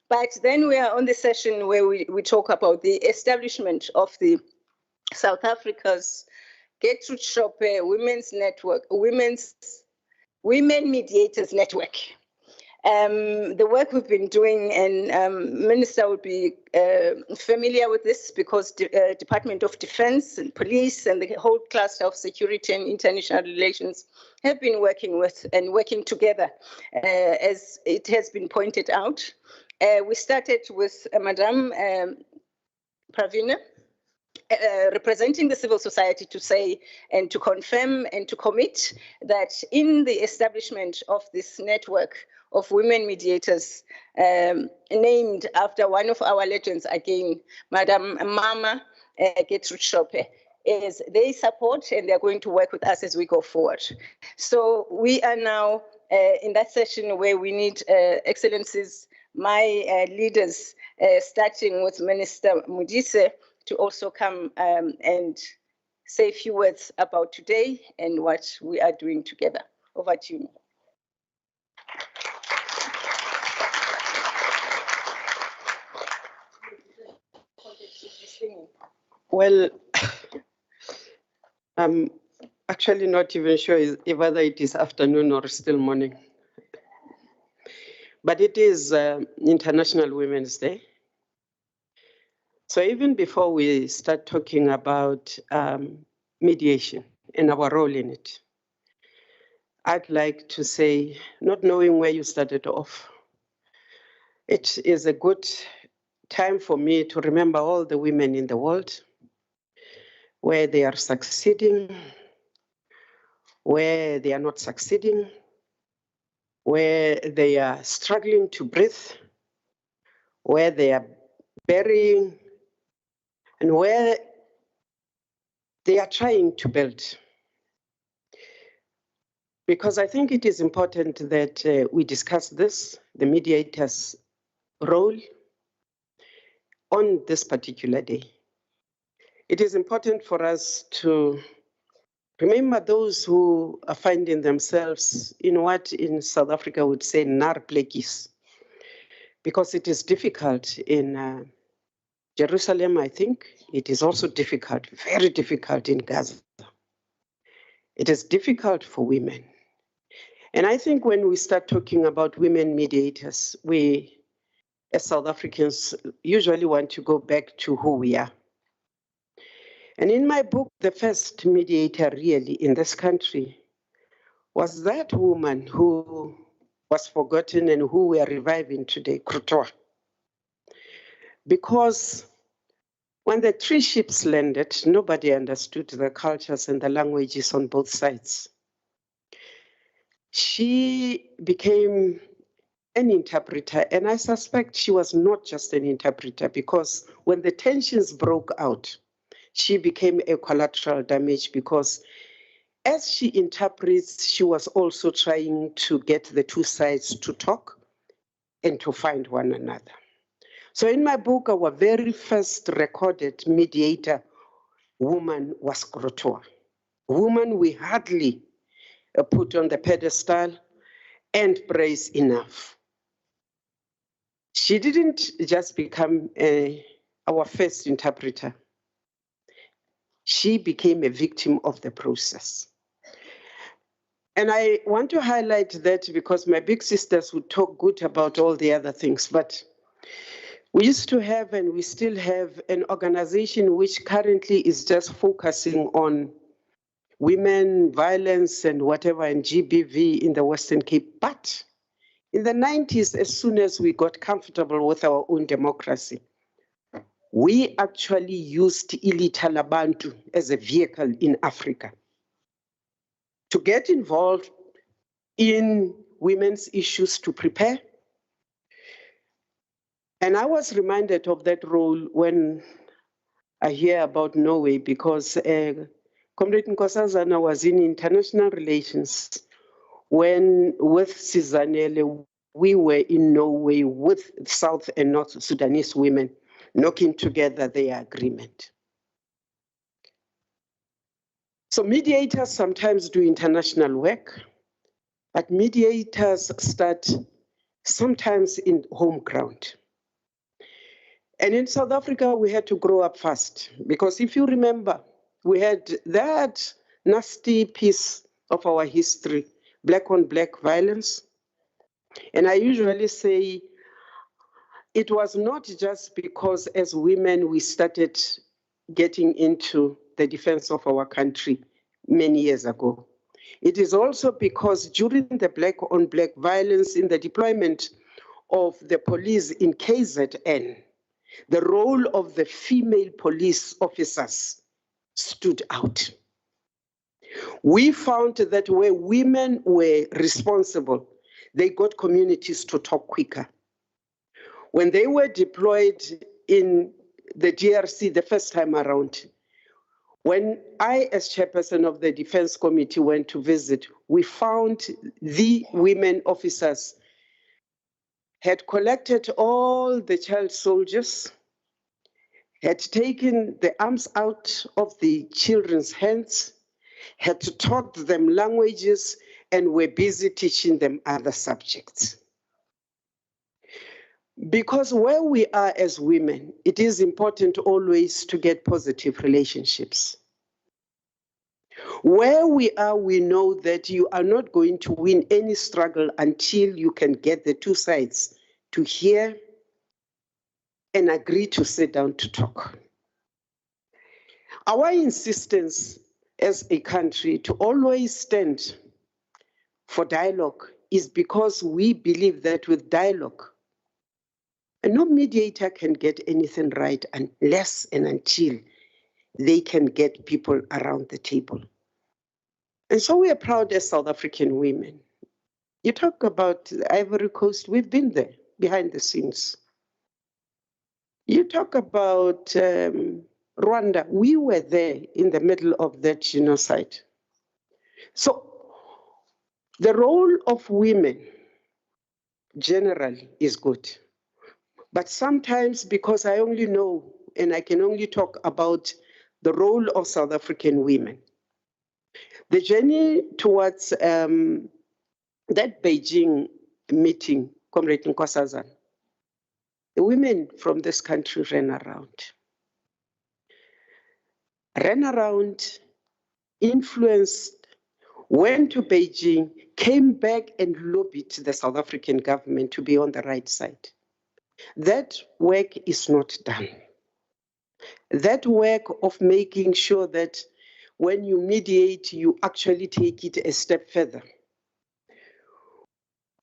But then we are on the session where we talk about the establishment of the South Africa's Gertrude Shope Women's Network, Women Mediators Network. The work we've been doing, and Minister would be familiar with this, because Department of Defense and Police and the whole cluster of security and international relations have been working with and working together, as it has been pointed out. We started with Madame Pravina, representing the civil society to say and to confirm and to commit that in the establishment of this network of women mediators, named after one of our legends again, Madam Mama Gertrude Shope, is they support and they're going to work with us as we go forward. So we are now in that session where we need excellencies, my leaders, starting with Minister Modise, to also come and say a few words about today and what we are doing together. Over to you. Well, I'm actually not even sure whether it is afternoon or still morning. But it is International Women's Day. So even before we start talking about mediation and our role in it, I'd like to say, not knowing where you started off, it is a good time for me to remember all the women in the world, where they are succeeding, where they are not succeeding, where they are struggling to breathe, where they are burying, and where they are trying to build. Because I think it is important that we discuss this, the mediator's role, on this particular day. It is important for us to remember those who are finding themselves in what in South Africa would say nar plekkies, because it is difficult in Jerusalem, I think. It is also difficult, very difficult in Gaza. It is difficult for women. And I think when we start talking about women mediators, we, as South Africans, usually want to go back to who we are. And in my book, the first mediator really in this country was that woman who was forgotten and who we are reviving today, Krotoa. Because when the 3 ships landed, nobody understood the cultures and the languages on both sides. She became an interpreter, and I suspect she was not just an interpreter, because when the tensions broke out, she became a collateral damage, because as she interprets, she was also trying to get the 2 sides to talk and to find one another. So in my book, our very first recorded mediator woman was Krotoa, a woman we hardly put on the pedestal and praise enough. She didn't just become our first interpreter. She became a victim of the process. And I want to highlight that because my big sisters would talk good about all the other things, but we used to have, and we still have, an organization which currently is just focusing on women, violence, and whatever, and GBV in the Western Cape. But in the 90s, as soon as we got comfortable with our own democracy, we actually used Ilitha Labantu as a vehicle in Africa to get involved in women's issues, to prepare. And I was reminded of that role when I hear about Norway, because Comrade Nkosazana was in international relations when, with Sizanele, we were in Norway with South and North Sudanese women knocking together their agreement. So mediators sometimes do international work, but mediators start sometimes in home ground. And in South Africa, we had to grow up fast, because if you remember, we had that nasty piece of our history, black on black violence. And I usually say it was not just because as women we started getting into the defense of our country many years ago. It is also because during the black on black violence in the deployment of the police in KZN, The role of the female police officers stood out. We found that where women were responsible, they got communities to talk quicker. When they were deployed in the DRC the first time around, when I, as chairperson of the Defense Committee, went to visit, we found the women officers had collected all the child soldiers, had taken the arms out of the children's hands, had taught them languages, and were busy teaching them other subjects. Because where we are as women, it is important always to get positive relationships. Where we are, we know that you are not going to win any struggle until you can get the two sides to hear and agree to sit down to talk. Our insistence as a country to always stand for dialogue is because we believe that with dialogue, no mediator can get anything right unless and until they can get people around the table. And so we are proud as South African women. You talk about the Ivory Coast, we've been there behind the scenes. You talk about Rwanda, we were there in the middle of that genocide. So the role of women generally is good. But sometimes, because I only know and I can only talk about the role of South African women, the journey towards that Beijing meeting, Comrade Nkosazana, the women from this country ran around, influenced, went to Beijing, came back and lobbied the South African government to be on the right side. That work is not done. That work of making sure that when you mediate, you actually take it a step further.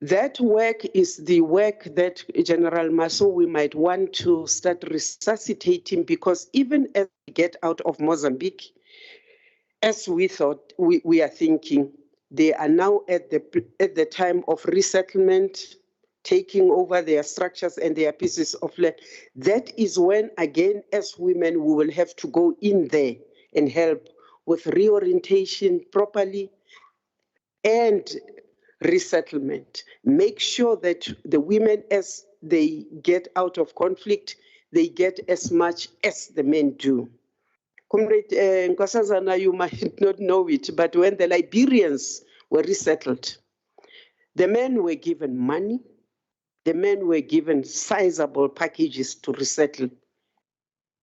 That work is the work that General Maso, we might want to start resuscitating, because even as we get out of Mozambique, as we thought, we are thinking, they are now at the time of resettlement, taking over their structures and their pieces of land. That is when, again, as women, we will have to go in there and help with reorientation properly and resettlement. Make sure that the women, as they get out of conflict, they get as much as the men do. Comrade Nkosazana, you might not know it, but when the Liberians were resettled, the men were given money, the men were given sizable packages to resettle.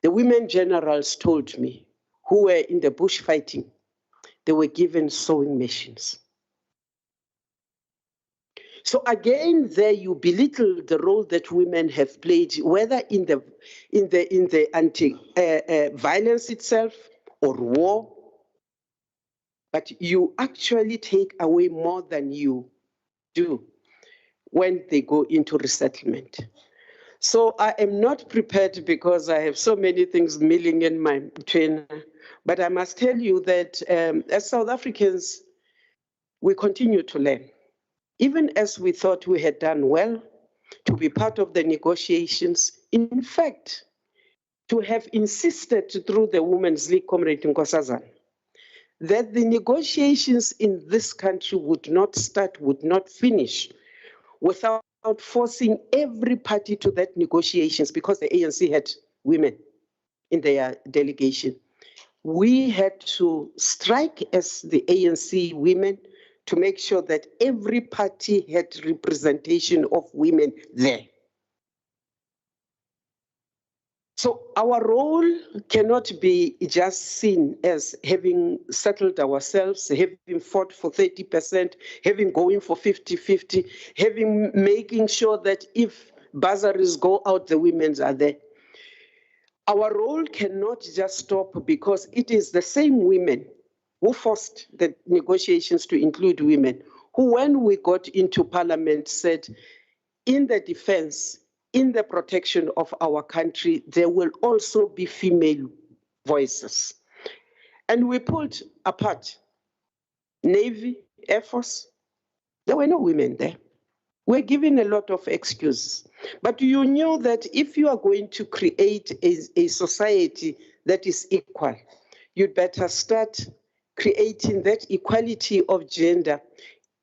The women generals told me, who were in the bush fighting, they were given sewing machines. So again, there you belittle the role that women have played, whether in the anti-violence itself or war, but you actually take away more than you do when they go into resettlement. So I am not prepared, because I have so many things milling in my train, but I must tell you that as South Africans, we continue to learn. Even as we thought we had done well to be part of the negotiations, in fact, to have insisted through the Women's League, Comrade Nkosazana, that the negotiations in this country would not start, would not finish without forcing every party to that negotiations, because the ANC had women in their delegation. We had to strike as the ANC women to make sure that every party had representation of women there. So our role cannot be just seen as having settled ourselves, having fought for 30%, having going for 50-50, having making sure that if bursaries go out, the women's are there. Our role cannot just stop, because it is the same women who forced the negotiations to include women, who, when we got into parliament, said, in the defense, in the protection of our country, there will also be female voices. And we pulled apart Navy, Air Force. There were no women there. We're given a lot of excuses. But you knew that if you are going to create a society that is equal, you'd better start creating that equality of gender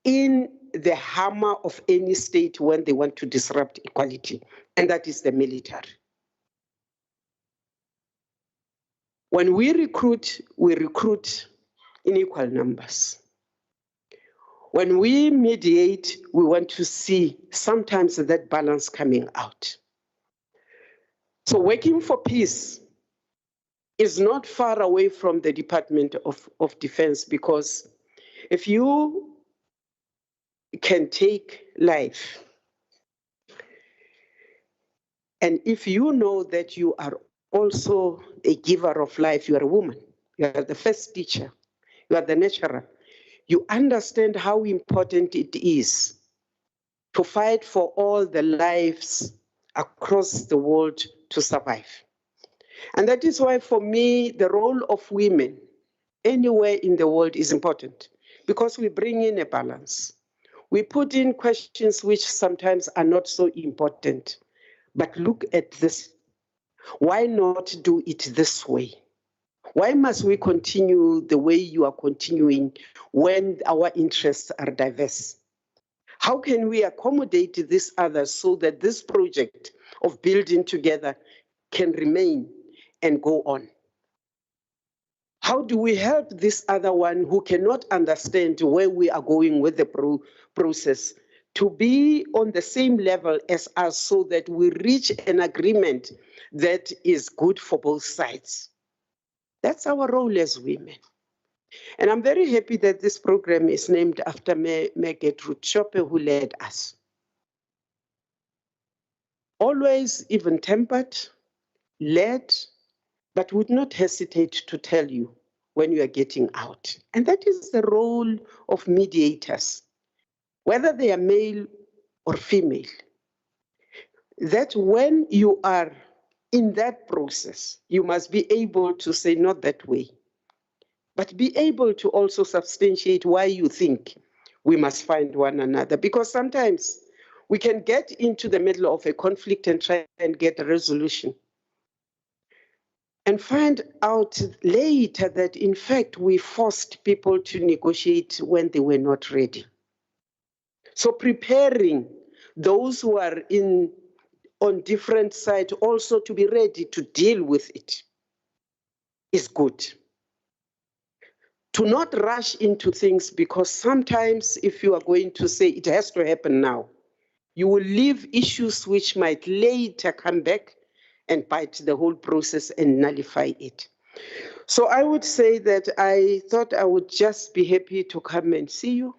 in the hammer of any state when they want to disrupt equality, and that is the military. When we recruit in equal numbers. When we mediate, we want to see sometimes that balance coming out. So working for peace is not far away from the Department of Defense, because if you can take life, and if you know that you are also a giver of life, you are a woman, you are the first teacher, you are the nurturer, you understand how important it is to fight for all the lives across the world to survive. And that is why, for me, the role of women anywhere in the world is important, because we bring in a balance. We put in questions which sometimes are not so important, but look at this. Why not do it this way? Why must we continue the way you are continuing when our interests are diverse? How can we accommodate these others so that this project of building together can remain and go on? How do we help this other one who cannot understand where we are going with the process to be on the same level as us, so that we reach an agreement that is good for both sides? That's our role as women. And I'm very happy that this program is named after Mayor Gertrude Shope, who led us. Always even-tempered, led, but would not hesitate to tell you when you are getting out. And that is the role of mediators, whether they are male or female. That when you are in that process, you must be able to say, not that way, but be able to also substantiate why you think we must find one another. Because sometimes we can get into the middle of a conflict and try and get a resolution, and find out later that, in fact, we forced people to negotiate when they were not ready. So preparing those who are on different sides also to be ready to deal with it is good. To not rush into things, because sometimes if you are going to say it has to happen now, you will leave issues which might later come back and bite the whole process and nullify it. So I would say that I thought I would just be happy to come and see you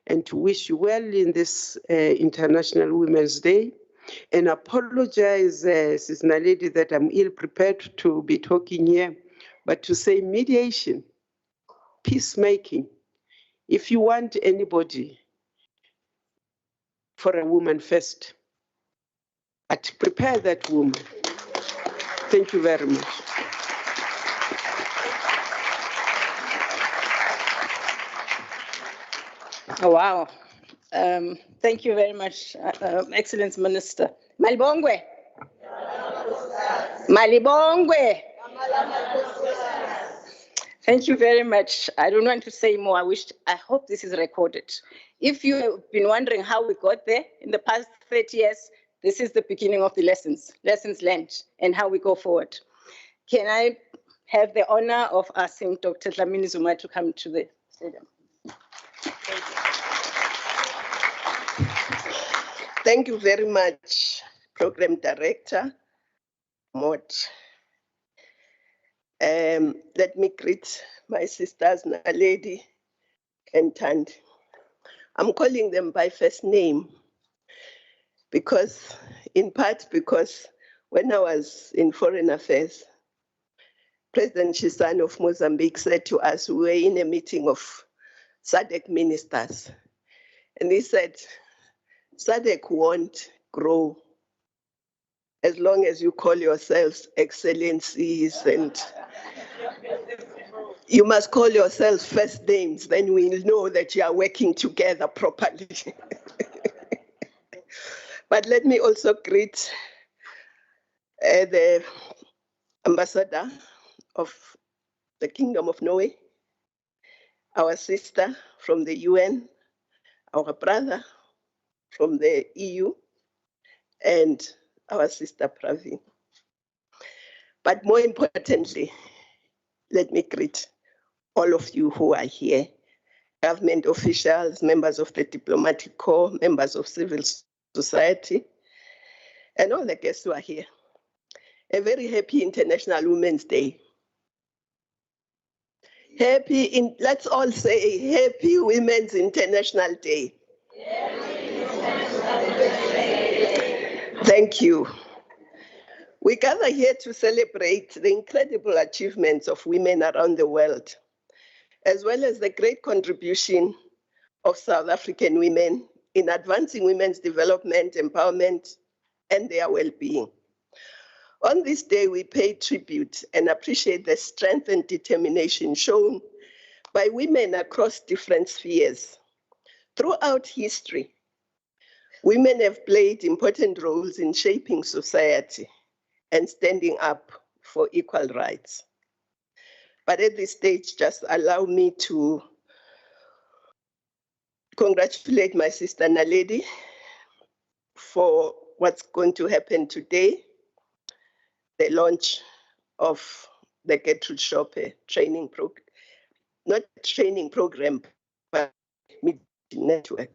and to wish you well in this International Women's Day, and apologize, Sis Naledi, that I'm ill-prepared to be talking here, but to say mediation, peacemaking. If you want anybody, for a woman first, but prepare that woman. Thank you very much. Oh, wow. Thank you very much, Excellence Minister. Malibongwe. Malibongwe. Thank you very much. I don't want to say more. I hope this is recorded. If you have been wondering how we got there in the past 30 years, this is the beginning of the lessons learned, and how we go forward. Can I have the honor of asking Dr. Dlamini Zuma to come to the stadium? Thank you very much, Program Director Mott. Let me greet my sisters, Naledi and Tandi. I'm calling them by first name in part because when I was in Foreign Affairs, President Chisano of Mozambique said to us, we were in a meeting of SADC ministers, and he said, SADC won't grow as long as you call yourselves excellencies, and you must call yourselves first names, then we'll know that you are working together properly. But let me also greet the ambassador of the Kingdom of Norway, our sister from the UN, our brother from the EU, and our sister Praveen. But more importantly, let me greet all of you who are here, government officials, members of the diplomatic corps, members of civil society, and all the guests who are here. A very happy International Women's Day. Let's all say Happy Women's International Day. Thank you. We gather here to celebrate the incredible achievements of women around the world, as well as the great contribution of South African women in advancing women's development, empowerment, and their well-being. On this day, we pay tribute and appreciate the strength and determination shown by women across different spheres. Throughout history, women have played important roles in shaping society and standing up for equal rights. But at this stage, just allow me to congratulate my sister Naledi for what's going to happen today, the launch of the Gertrude Shope training program, not training program, but meeting network.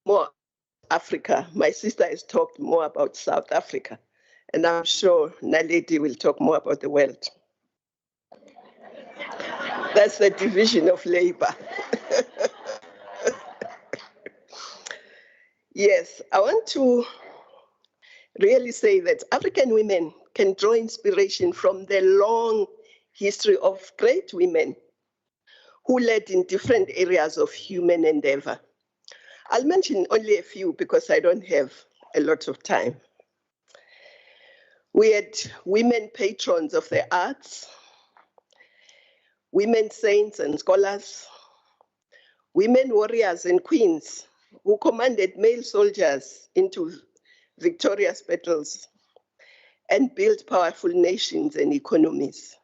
More Africa. My sister has talked more about South Africa, and I'm sure Naledi will talk more about the world. That's the division of labor. Yes, I want to really say that African women can draw inspiration from the long history of great women who led in different areas of human endeavor. I'll mention only a few because I don't have a lot of time. We had women patrons of the arts, women saints and scholars, women warriors and queens who commanded male soldiers into victorious battles and built powerful nations and economies.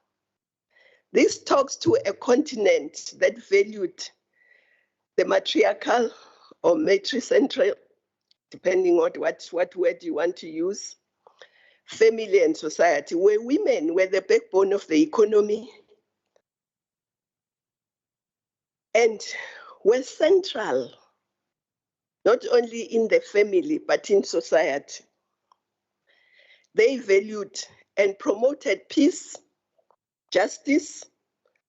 This talks to a continent that valued the matriarchal or matricentral, depending on what word you want to use, family and society, where women were the backbone of the economy and were central, not only in the family, but in society. They valued and promoted peace, justice,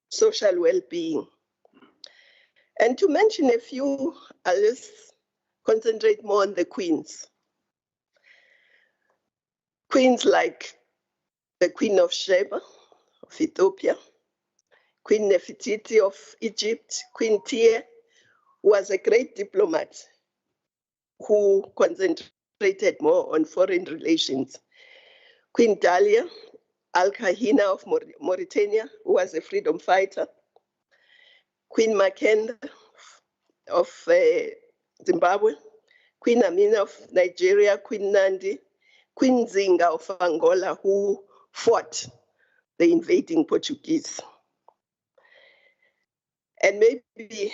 social well-being. And to mention a few, I'll just concentrate more on the queens. Queens like the Queen of Sheba of Ethiopia, Queen Nefertiti of Egypt, Queen Tiye, who was a great diplomat who concentrated more on foreign relations. Queen Dalia Al-Kahina of Mauritania, who was a freedom fighter. Queen Makenda of Zimbabwe, Queen Amina of Nigeria, Queen Nandi, Queen Zinga of Angola, who fought the invading Portuguese. And maybe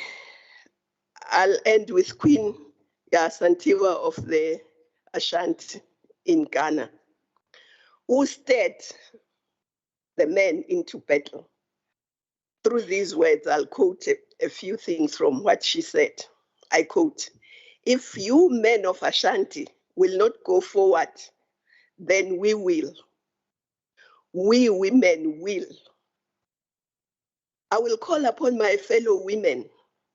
I'll end with Queen Yasantiwa of the Ashanti in Ghana, who stirred the men into battle. Through these words, I'll quote a few things from what she said. I quote, "If you men of Ashanti will not go forward, then we will. We women will. I will call upon my fellow women.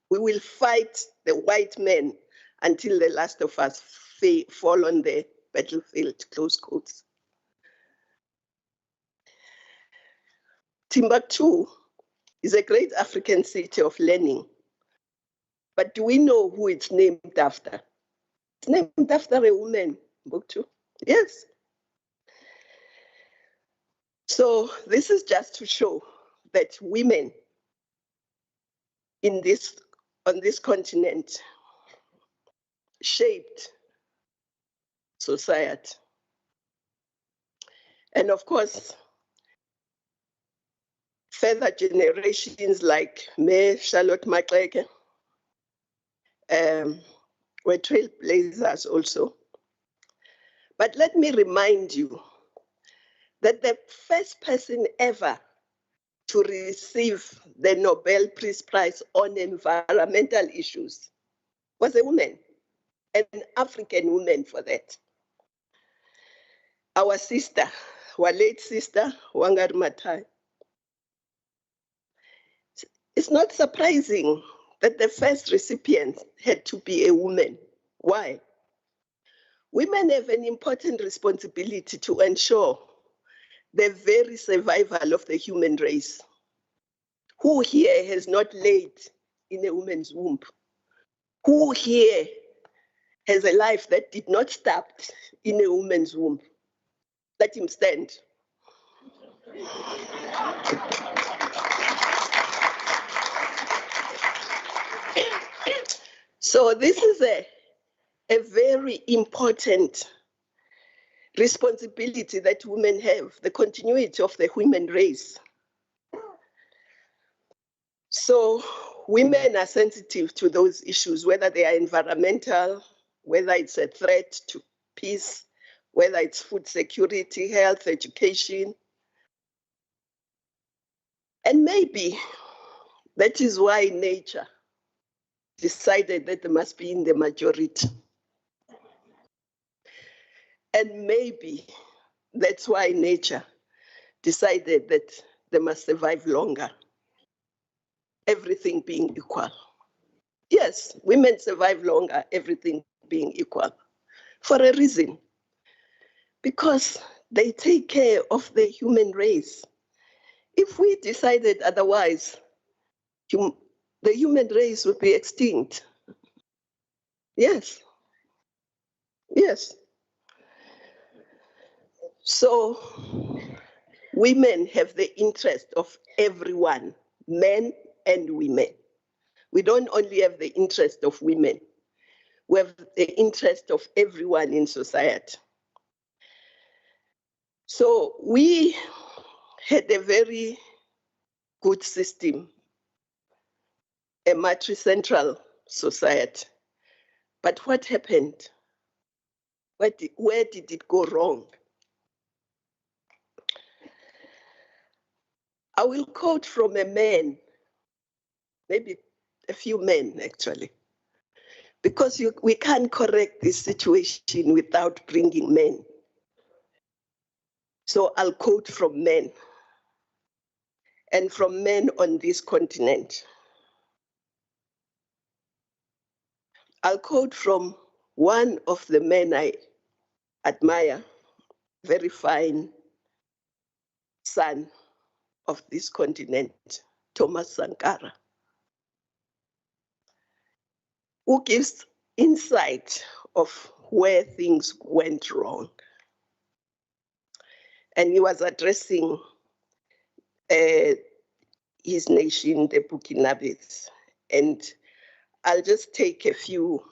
We will fight the white men until the last of us fall on the battlefield," close quotes. Timbuktu is a great African city of learning, But do we know who it's named after? It's named after a woman, Mbuktu. Yes. So this is just to show that women on this continent shaped society. And of course, further generations like me, Charlotte Maxeke, were trailblazers also. But let me remind you that the first person ever to receive the Nobel Peace Prize on environmental issues was a woman, an African woman for that. Our sister, our late sister, Wangari Maathai. It's not surprising that the first recipient had to be a woman. Why? Women have an important responsibility to ensure the very survival of the human race. Who here has not laid in a woman's womb? Who here has a life that did not start in a woman's womb? Let him stand. So this is a very important responsibility that women have, the continuity of the human race. So women are sensitive to those issues, whether they are environmental, whether it's a threat to peace, whether it's food security, health, education. And maybe that is why nature decided that they must be in the majority. And maybe that's why nature decided that they must survive longer, everything being equal. Yes, women survive longer, everything being equal, for a reason. Because they take care of the human race. If we decided otherwise, the human race would be extinct. Yes. Yes. So women have the interest of everyone, men and women. We don't only have the interest of women, we have the interest of everyone in society. So we had a very good system, a matricentral society. But what happened? Where did it go wrong? I will quote from a man, maybe a few men actually, because we can't correct this situation without bringing men. So I'll quote from men, and from men on this continent. I'll quote from one of the men I admire, very fine son of this continent, Thomas Sankara, who gives insight of where things went wrong. And he was addressing his nation, the Burkinabes. And I'll just take a few.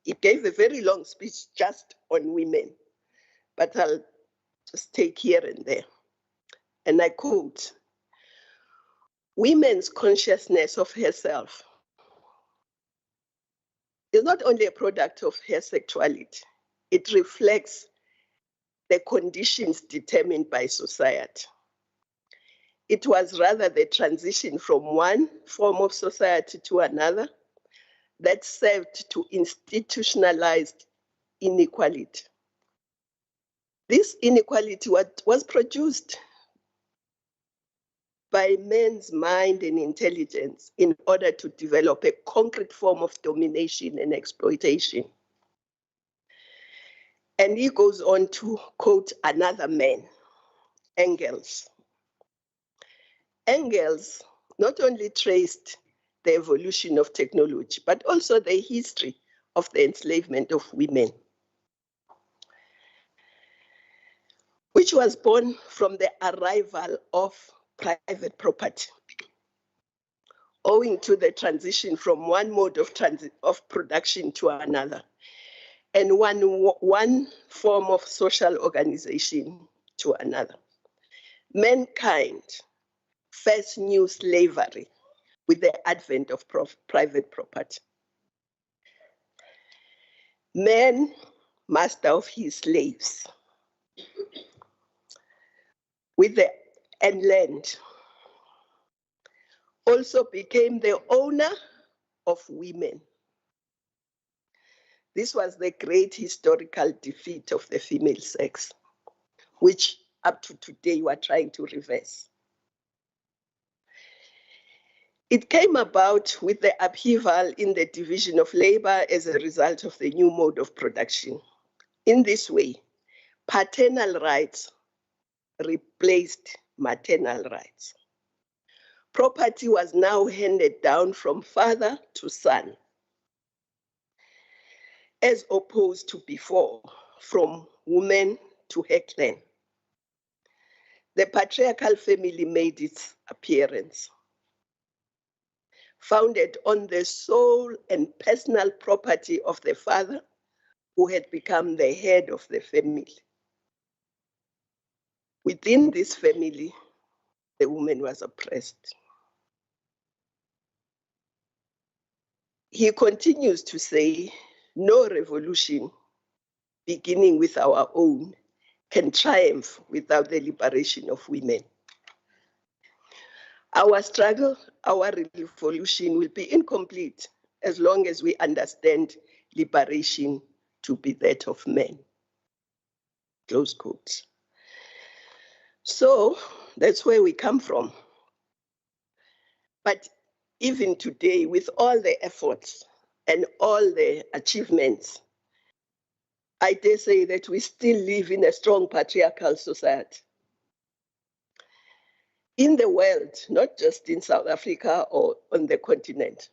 He gave a very long speech just on women, but I'll just take here and there. And I quote, "Women's consciousness of herself is not only a product of her sexuality, it reflects the conditions determined by society. It was rather the transition from one form of society to another that served to institutionalize inequality. This inequality was produced by men's mind and intelligence in order to develop a concrete form of domination and exploitation." And he goes on to quote another man, Engels. Engels not only traced the evolution of technology, but also the history of the enslavement of women, which was born from the arrival of private property, owing to the transition from one mode of production to another, and one form of social organization to another. Mankind first knew slavery with the advent of private property. Man, master of his slaves, and land, also became the owner of women. This was the great historical defeat of the female sex, which up to today we are trying to reverse. It came about with the upheaval in the division of labor as a result of the new mode of production. In this way, paternal rights replaced maternal rights. Property was now handed down from father to son, as opposed to before, from woman to her clan. The patriarchal family made its appearance, founded on the sole and personal property of the father, who had become the head of the family. Within this family, the woman was oppressed. He continues to say, no revolution, beginning with our own, can triumph without the liberation of women. Our struggle, our revolution will be incomplete as long as we understand liberation to be that of men. Close quotes. So that's where we come from. But even today, with all the efforts and all the achievements, I dare say that we still live in a strong patriarchal society. In the world, not just in South Africa or on the continent,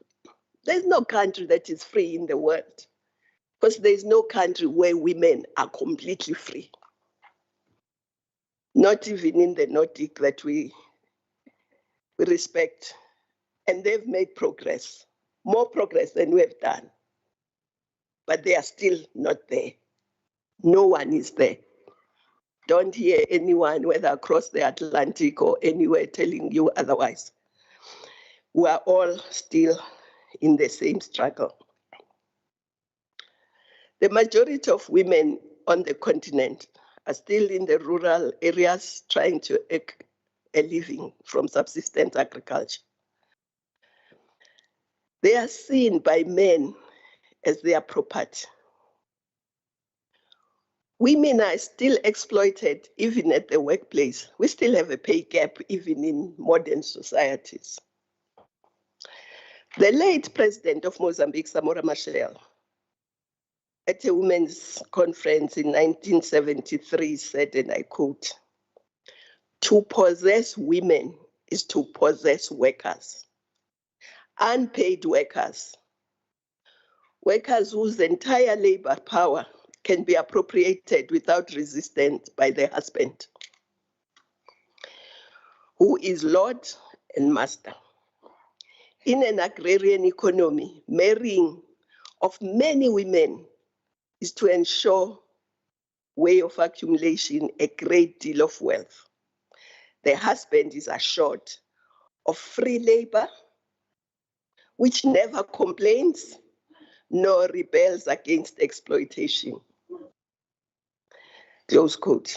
there's no country that is free in the world, because there's no country where women are completely free. Not even in the Nordic that we respect. And they've made progress, more progress than we have done. But they are still not there. No one is there. Don't hear anyone, whether across the Atlantic or anywhere, telling you otherwise. We are all still in the same struggle. The majority of women on the continent are still in the rural areas trying to make a living from subsistence agriculture. They are seen by men as their property. Women are still exploited even at the workplace. We still have a pay gap even in modern societies. The late president of Mozambique, Samora Machel, at a women's conference in 1973 said, and I quote, "To possess women is to possess workers, unpaid workers, workers whose entire labor power can be appropriated without resistance by the husband, who is Lord and master. In an agrarian economy, marrying of many women is to ensure way of accumulation a great deal of wealth. The husband is assured of free labor, which never complains nor rebels against exploitation." Close quote.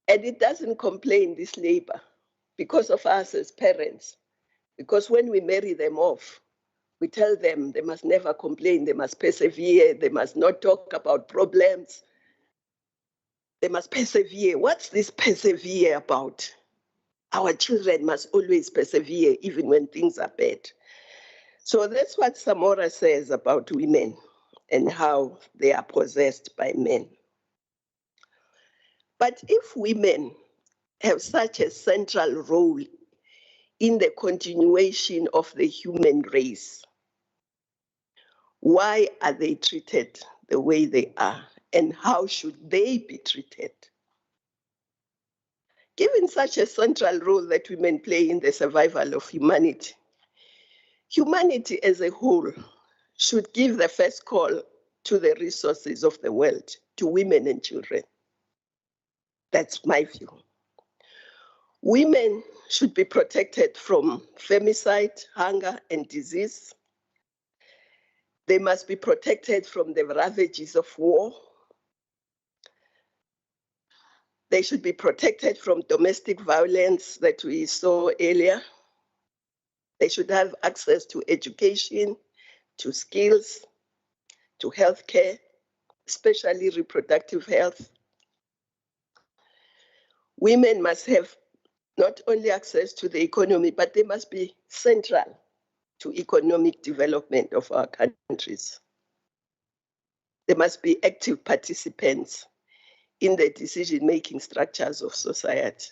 And it doesn't complain, this labor, because of us as parents. Because when we marry them off, we tell them they must never complain, they must persevere, they must not talk about problems. They must persevere. What's this persevere about? Our children must always persevere, even when things are bad. So that's what Samora says about women and how they are possessed by men. But if women have such a central role in the continuation of the human race. Why are they treated the way they are, and how should they be treated? Given such a central role that women play in the survival of humanity, humanity as a whole should give the first call to the resources of the world, to women and children. That's my view. Women should be protected from femicide, hunger, and disease. They must be protected from the ravages of war. They should be protected from domestic violence that we saw earlier. They should have access to education, to skills, to healthcare, especially reproductive health. Women must have not only access to the economy, but they must be central to economic development of our countries. They must be active participants in the decision-making structures of society,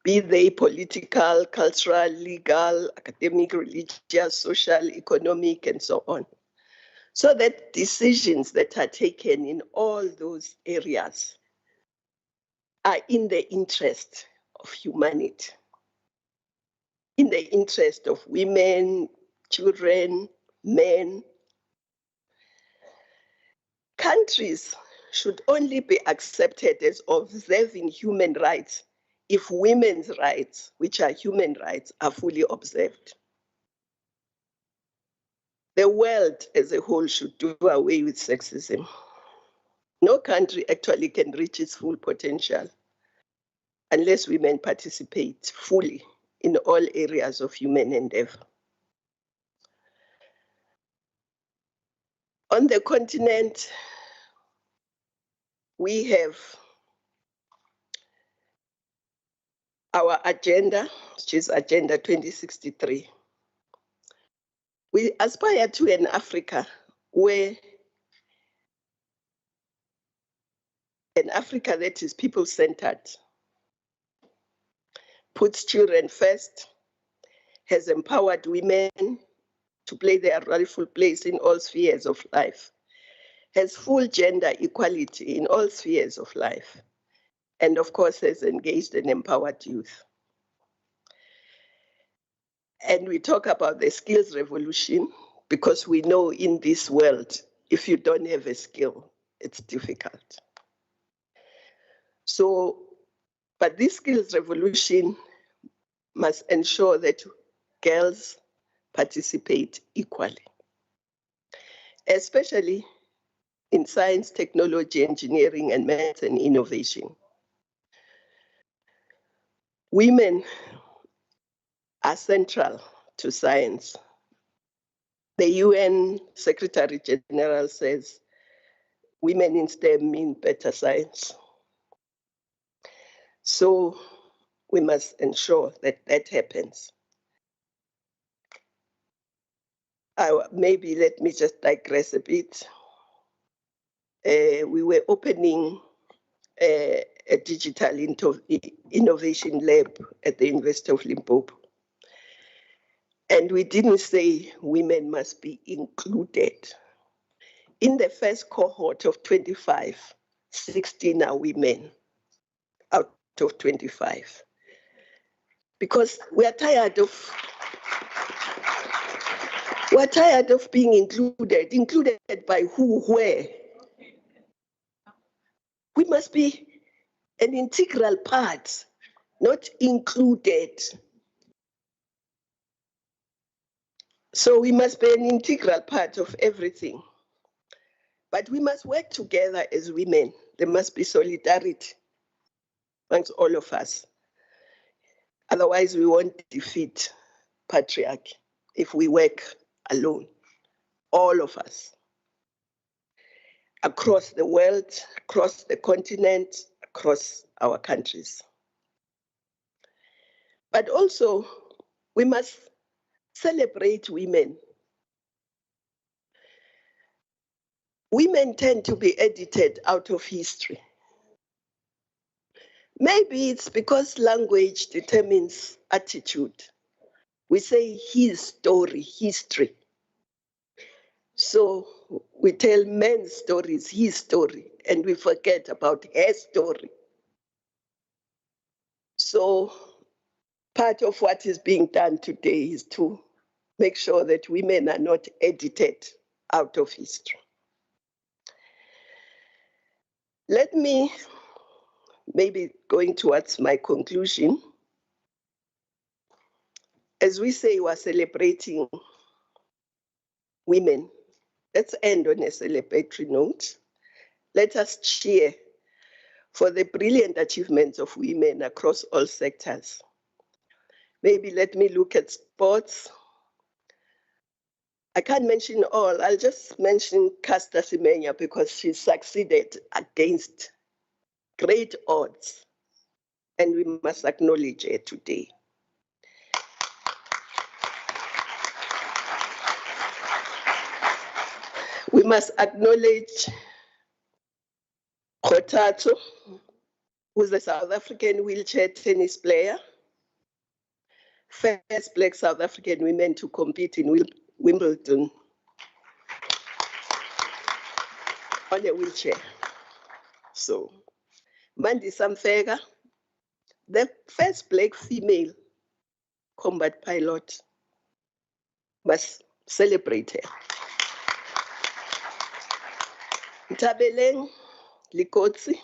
be they political, cultural, legal, academic, religious, social, economic, and so on. So that decisions that are taken in all those areas are in the interest of humanity, in the interest of women, children, men. Countries should only be accepted as observing human rights if women's rights, which are human rights, are fully observed. The world as a whole should do away with sexism. No country actually can reach its full potential unless women participate fully in all areas of human endeavor. On the continent, we have our agenda, which is Agenda 2063. We aspire to an Africa that is people-centered, puts children first, has empowered women to play their rightful place in all spheres of life, has full gender equality in all spheres of life, and of course has engaged and empowered youth. And we talk about the skills revolution because we know in this world, if you don't have a skill, it's difficult. So, but this skills revolution must ensure that girls participate equally, especially in science, technology, engineering, and math and innovation. Women are central to science. The UN Secretary General says women in STEM mean better science. So we must ensure that that happens. Maybe let me just digress a bit. We were opening a digital innovation lab at the University of Limpopo. And we didn't say women must be included. In the first cohort of 25, 16 are women out of 25. Because we're tired of being included by who, where. We must be an integral part, not included. So we must be an integral part of everything. But we must work together as women. There must be solidarity amongst all of us. Otherwise, we won't defeat patriarchy if we work alone, all of us, across the world, across the continent, across our countries. But also, we must celebrate women. Women tend to be edited out of history. Maybe it's because language determines attitude. We say his story, history. So we tell men's stories, his story, and we forget about her story. So part of what is being done today is to make sure that women are not edited out of history. Let me, maybe going towards my conclusion, as we say, we're celebrating women. Let's end on a celebratory note. Let us cheer for the brilliant achievements of women across all sectors. Maybe let me look at sports. I can't mention all. I'll just mention Caster Semenya because she succeeded against great odds. And we must acknowledge her today. We must acknowledge Kgothatso, who's a South African wheelchair tennis player, first Black South African women to compete in Wimbledon on a wheelchair. So, Mandi Samfega, the first Black female combat pilot, must celebrate her. Ntabeleng Likotsi,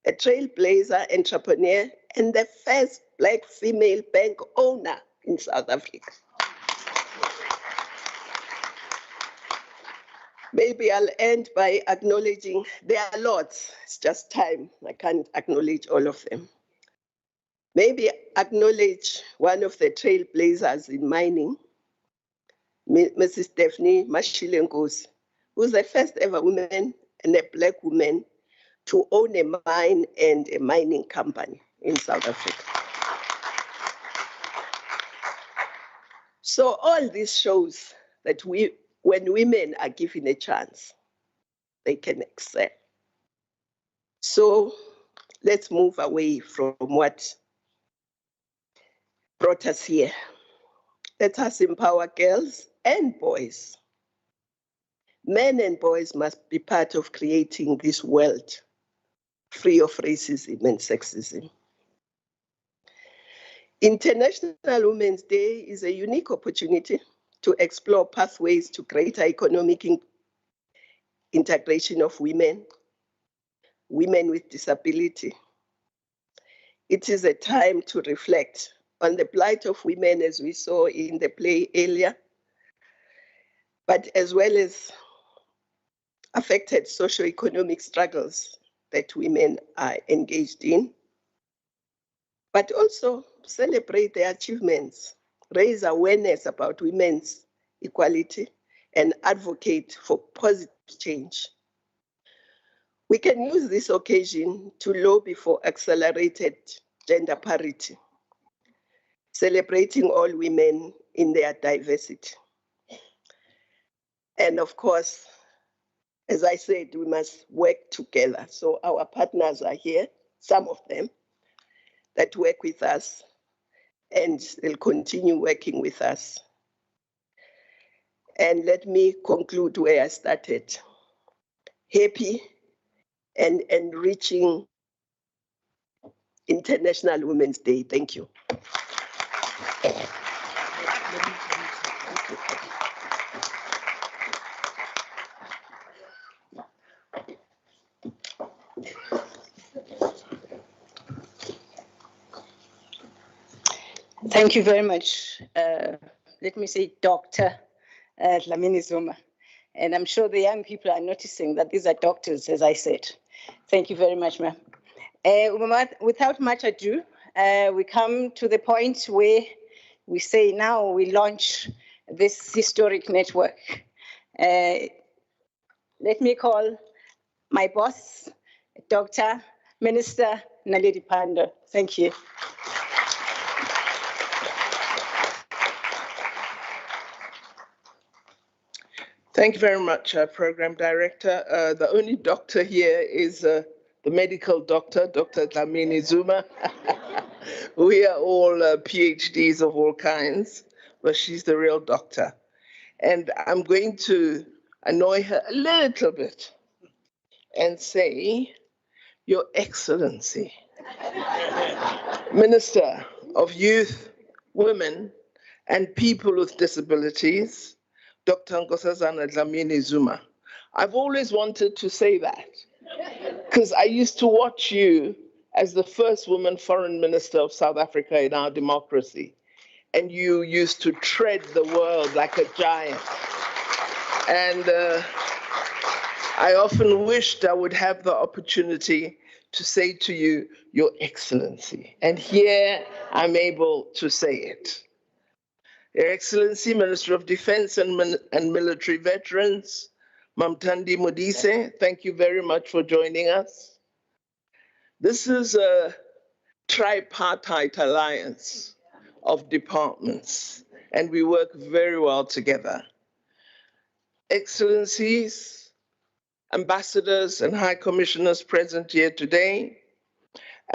a trailblazer entrepreneur and the first Black female bank owner in South Africa. Maybe I'll end by acknowledging, there are lots, it's just time. I can't acknowledge all of them. Maybe acknowledge one of the trailblazers in mining, Mrs. Stephanie Mashilenkosi, who's the first ever woman and a Black woman to own a mine and a mining company in South Africa. So all this shows that when women are given a chance, they can excel. So let's move away from what brought us here. Let us empower girls and boys. Men and boys must be part of creating this world free of racism and sexism. International Women's Day is a unique opportunity to explore pathways to greater economic integration of women, women with disability. It is a time to reflect on the plight of women as we saw in the play earlier, but as well as affected socioeconomic struggles that women are engaged in, but also celebrate their achievements, raise awareness about women's equality, and advocate for positive change. We can use this occasion to lobby for accelerated gender parity, celebrating all women in their diversity. And of course, as I said, we must work together. So our partners are here, some of them, that work with us, and they'll continue working with us. And let me conclude where I started. Happy and enriching International Women's Day. Thank you. Thank you very much. Let me say Dr. Dlamini Zuma. And I'm sure the young people are noticing that these are doctors, as I said. Thank you very much, ma'am. Without much ado, we come to the point where we say now we launch this historic network. Let me call my boss, Dr. Minister Naledi Pandor. Thank you. Thank you very much, Program Director. The only doctor here is the medical doctor, Dr. Dlamini Zuma. We are all PhDs of all kinds, but she's the real doctor. And I'm going to annoy her a little bit and say, Your Excellency, Minister of Youth, Women, and People with Disabilities, Dr. Nkosazana Dlamini Zuma. I've always wanted to say that because I used to watch you as the first woman foreign minister of South Africa in our democracy. And you used to tread the world like a giant. And I often wished I would have the opportunity to say to you, Your Excellency. And here I'm able to say it. Your Excellency, Minister of Defense and Military Veterans, Mamtandi Modise, thank you very much for joining us. This is a tripartite alliance of departments, and we work very well together. Excellencies, ambassadors and high commissioners present here today,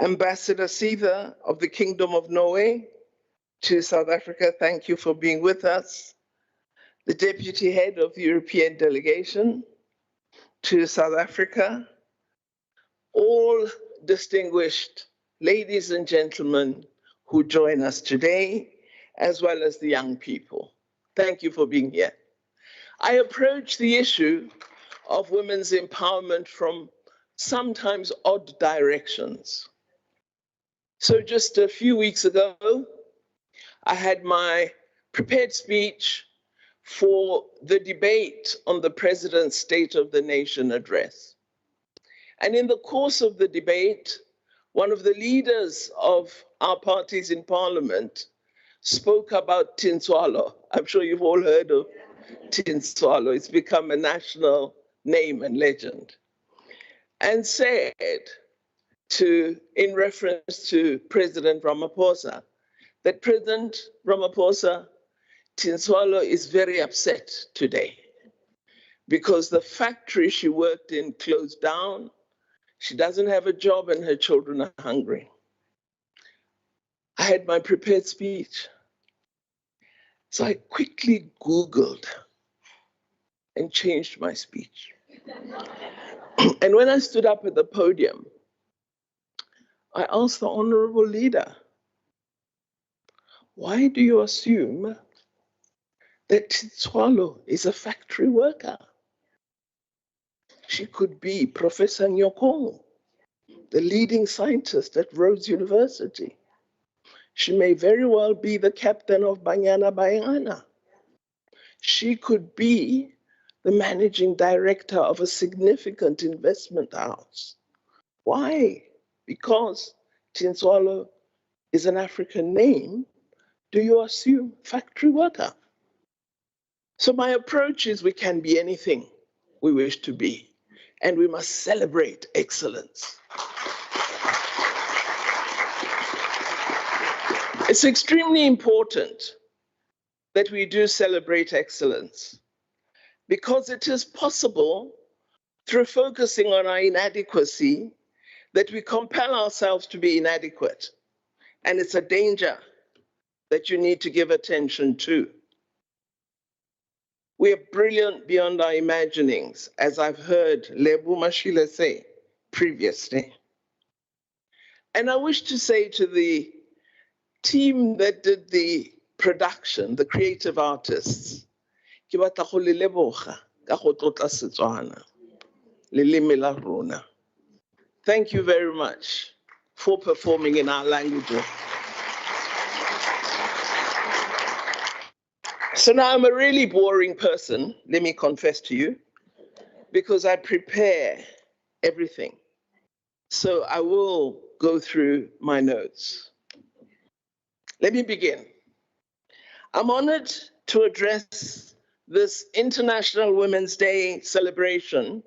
Ambassador Siva of the Kingdom of Norway to South Africa, thank you for being with us. The Deputy Head of the European Delegation to South Africa, all distinguished ladies and gentlemen who join us today, as well as the young people. Thank you for being here. I approach the issue of women's empowerment from sometimes odd directions. So just a few weeks ago, I had my prepared speech for the debate on the President's State of the Nation address. And in the course of the debate, one of the leaders of our parties in Parliament spoke about Tinswalo. I'm sure you've all heard of Tinswalo. It's become a national name and legend. And said in reference to President Ramaphosa, that President Ramaphosa, Tinswalo is very upset today because the factory she worked in closed down. She doesn't have a job and her children are hungry. I had my prepared speech. So I quickly Googled and changed my speech. And when I stood up at the podium, I asked the honorable leader, why do you assume that Tinswalo is a factory worker? She could be Professor Nyokong, the leading scientist at Rhodes University. She may very well be the captain of Banyana Banyana. She could be the managing director of a significant investment house. Why? Because Tinswalo is an African name, do you assume factory worker? So my approach is we can be anything we wish to be, and we must celebrate excellence. It's extremely important that we do celebrate excellence because it is possible through focusing on our inadequacy that we compel ourselves to be inadequate. And it's a danger that you need to give attention to. We are brilliant beyond our imaginings, as I've heard Lebu Mashile say previously. And I wish to say to the team that did the production, the creative artists, ke batla go le leboga ka go tlotla Setswana, leleme la rona. Thank you very much for performing in our languages. So now I'm a really boring person, let me confess to you, because I prepare everything. So I will go through my notes. Let me begin. I'm honored to address this International Women's Day celebration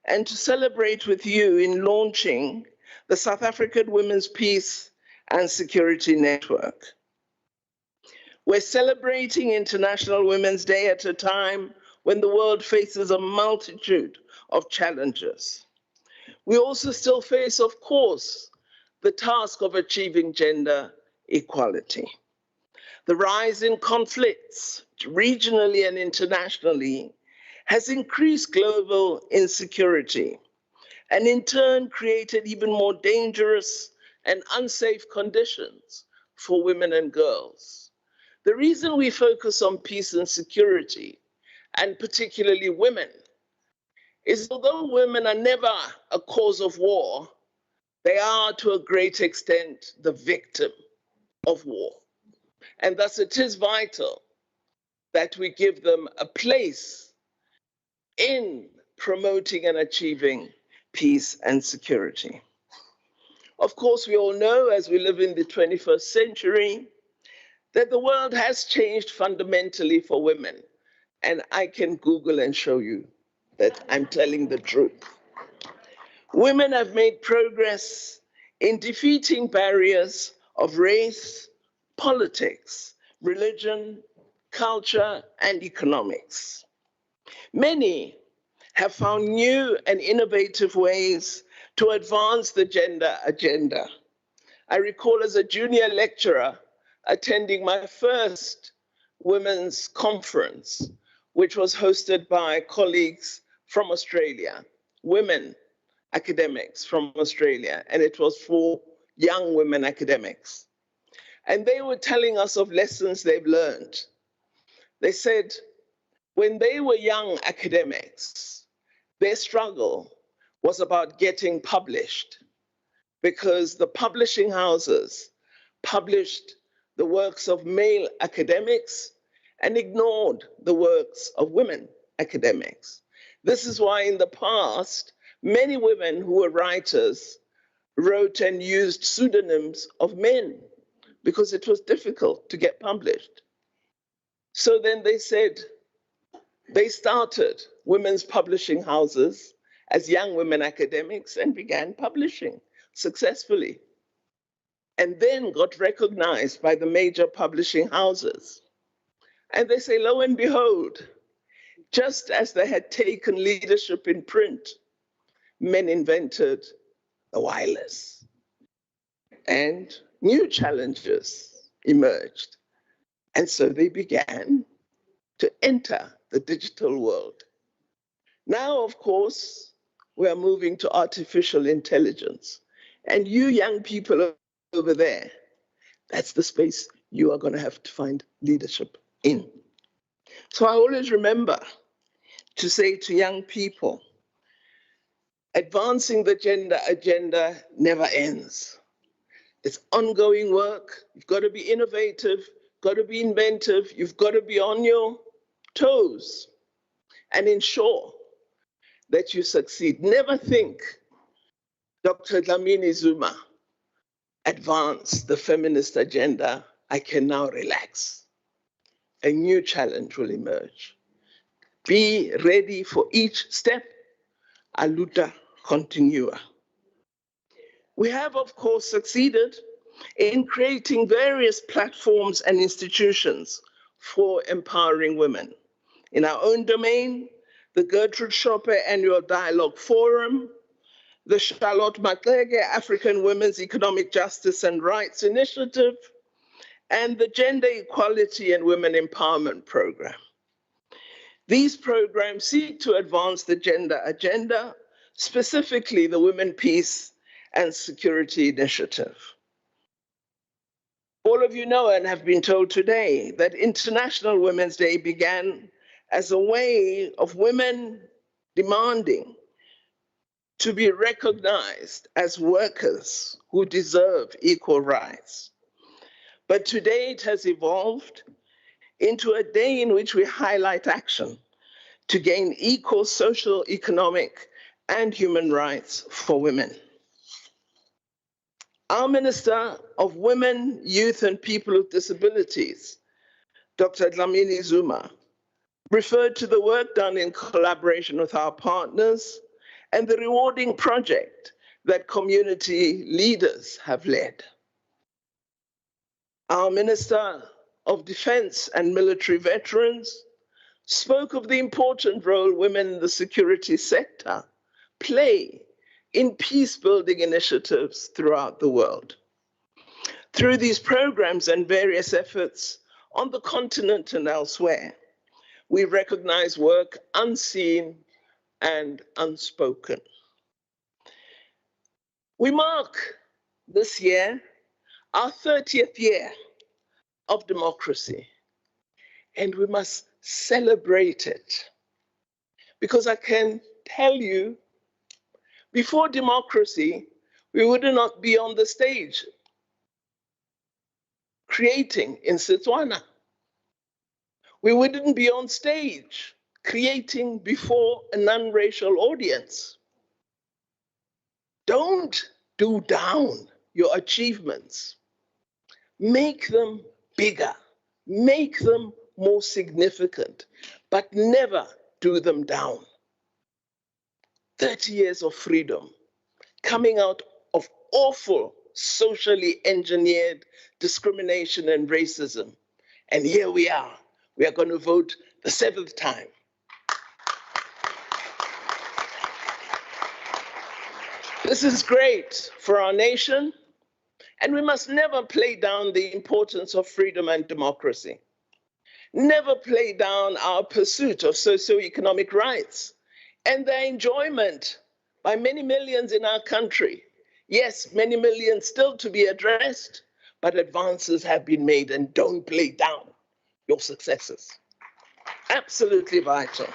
and to celebrate with you in launching the South African Women's Peace and Security Network. We're celebrating International Women's Day at a time when the world faces a multitude of challenges. We also still face, of course, the task of achieving gender equality. The rise in conflicts, regionally and internationally, has increased global insecurity and in turn created even more dangerous and unsafe conditions for women and girls. The reason we focus on peace and security, and particularly women, is although women are never a cause of war, they are to a great extent the victim of war. And thus it is vital that we give them a place in promoting and achieving peace and security. Of course, we all know, as we live in the 21st century, that the world has changed fundamentally for women. And I can Google and show you that I'm telling the truth. Women have made progress in defeating barriers of race, politics, religion, culture, and economics. Many have found new and innovative ways to advance the gender agenda. I recall as a junior lecturer attending my first women's conference, which was hosted by colleagues from Australia, women academics from Australia, and it was for young women academics. And they were telling us of lessons they've learned. They said when they were young academics, their struggle was about getting published because the publishing houses published the works of male academics and ignored the works of women academics. This is why in the past, many women who were writers wrote and used pseudonyms of men because it was difficult to get published. So then they said they started women's publishing houses as young women academics and began publishing successfully, and then got recognized by the major publishing houses. And they say, lo and behold, just as they had taken leadership in print, men invented the wireless, and new challenges emerged. And so they began to enter the digital world. Now, of course, we are moving to artificial intelligence. And you young people over there, that's the space you are going to have to find leadership in. So I always remember to say to young people, advancing the gender agenda never ends. It's ongoing work. You've got to be innovative, got to be inventive, you've got to be on your toes and ensure that you succeed. Never think Dr. Dlamini Zuma advanced the feminist agenda, I can now relax. A new challenge will emerge. Be ready for each step, a luta continua. We have, of course, succeeded in creating various platforms and institutions for empowering women. In our own domain, the Gertrude Shope Annual Dialogue Forum, the Charlotte Maxeke African Women's Economic Justice and Rights Initiative, and the Gender Equality and Women Empowerment Program. These programs seek to advance the gender agenda, specifically the Women, Peace and Security Initiative. All of you know and have been told today that International Women's Day began as a way of women demanding to be recognized as workers who deserve equal rights. But today it has evolved into a day in which we highlight action to gain equal social, economic, and human rights for women. Our Minister of Women, Youth, and People with Disabilities, Dr. Dlamini Zuma, referred to the work done in collaboration with our partners and the rewarding project that community leaders have led. Our Minister of Defense and Military Veterans spoke of the important role women in the security sector play in peace-building initiatives throughout the world. Through these programs and various efforts on the continent and elsewhere, we recognize work unseen and unspoken. We mark this year our 30th year of democracy, and we must celebrate it. Because I can tell you, before democracy, we would not be on the stage creating in Setswana. We wouldn't be on stage creating before a non-racial audience. Don't do down your achievements. Make them bigger, make them more significant, but never do them down. 30 years of freedom, coming out of awful socially engineered discrimination and racism. And here we are going to vote the 7th time. This is great for our nation, and we must never play down the importance of freedom and democracy. Never play down our pursuit of socioeconomic rights and their enjoyment by many millions in our country. Yes, many millions still to be addressed, but advances have been made, and don't play down your successes. Absolutely vital.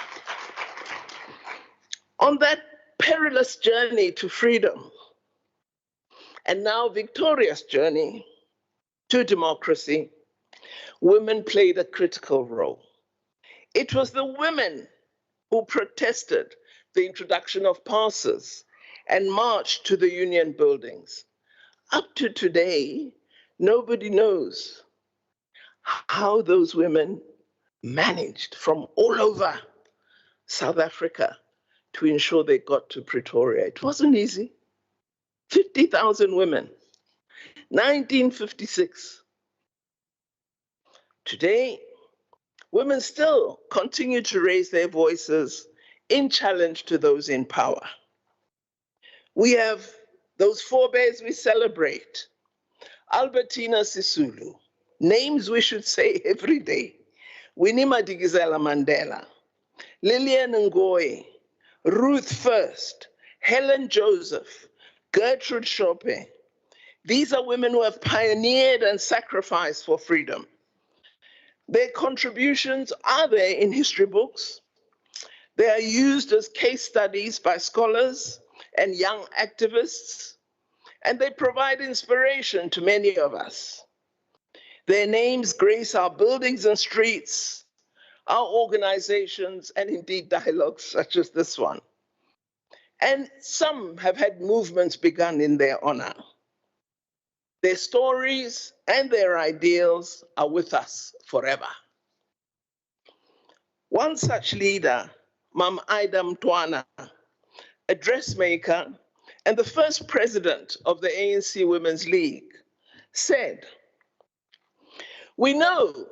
On that perilous journey to freedom, and now victorious journey to democracy, women played a critical role. It was the women who protested the introduction of passes and marched to the union buildings. Up to today, nobody knows how those women managed from all over South Africa to ensure they got to Pretoria. It wasn't easy. 50,000 women, 1956. Today, women still continue to raise their voices in challenge to those in power. We have those forebears we celebrate. Albertina Sisulu, names we should say every day. Winnie Madikizela Mandela, Lillian Ngoyi, Ruth First, Helen Joseph, Gertrude Shope. These are women who have pioneered and sacrificed for freedom. Their contributions are there in history books. They are used as case studies by scholars and young activists, and they provide inspiration to many of us. Their names grace our buildings and streets, our organizations, and indeed dialogues such as this one. And some have had movements begun in their honor. Their stories and their ideals are with us forever. One such leader, Mam Ida Mtwana, a dressmaker and the first president of the ANC Women's League, said, "We know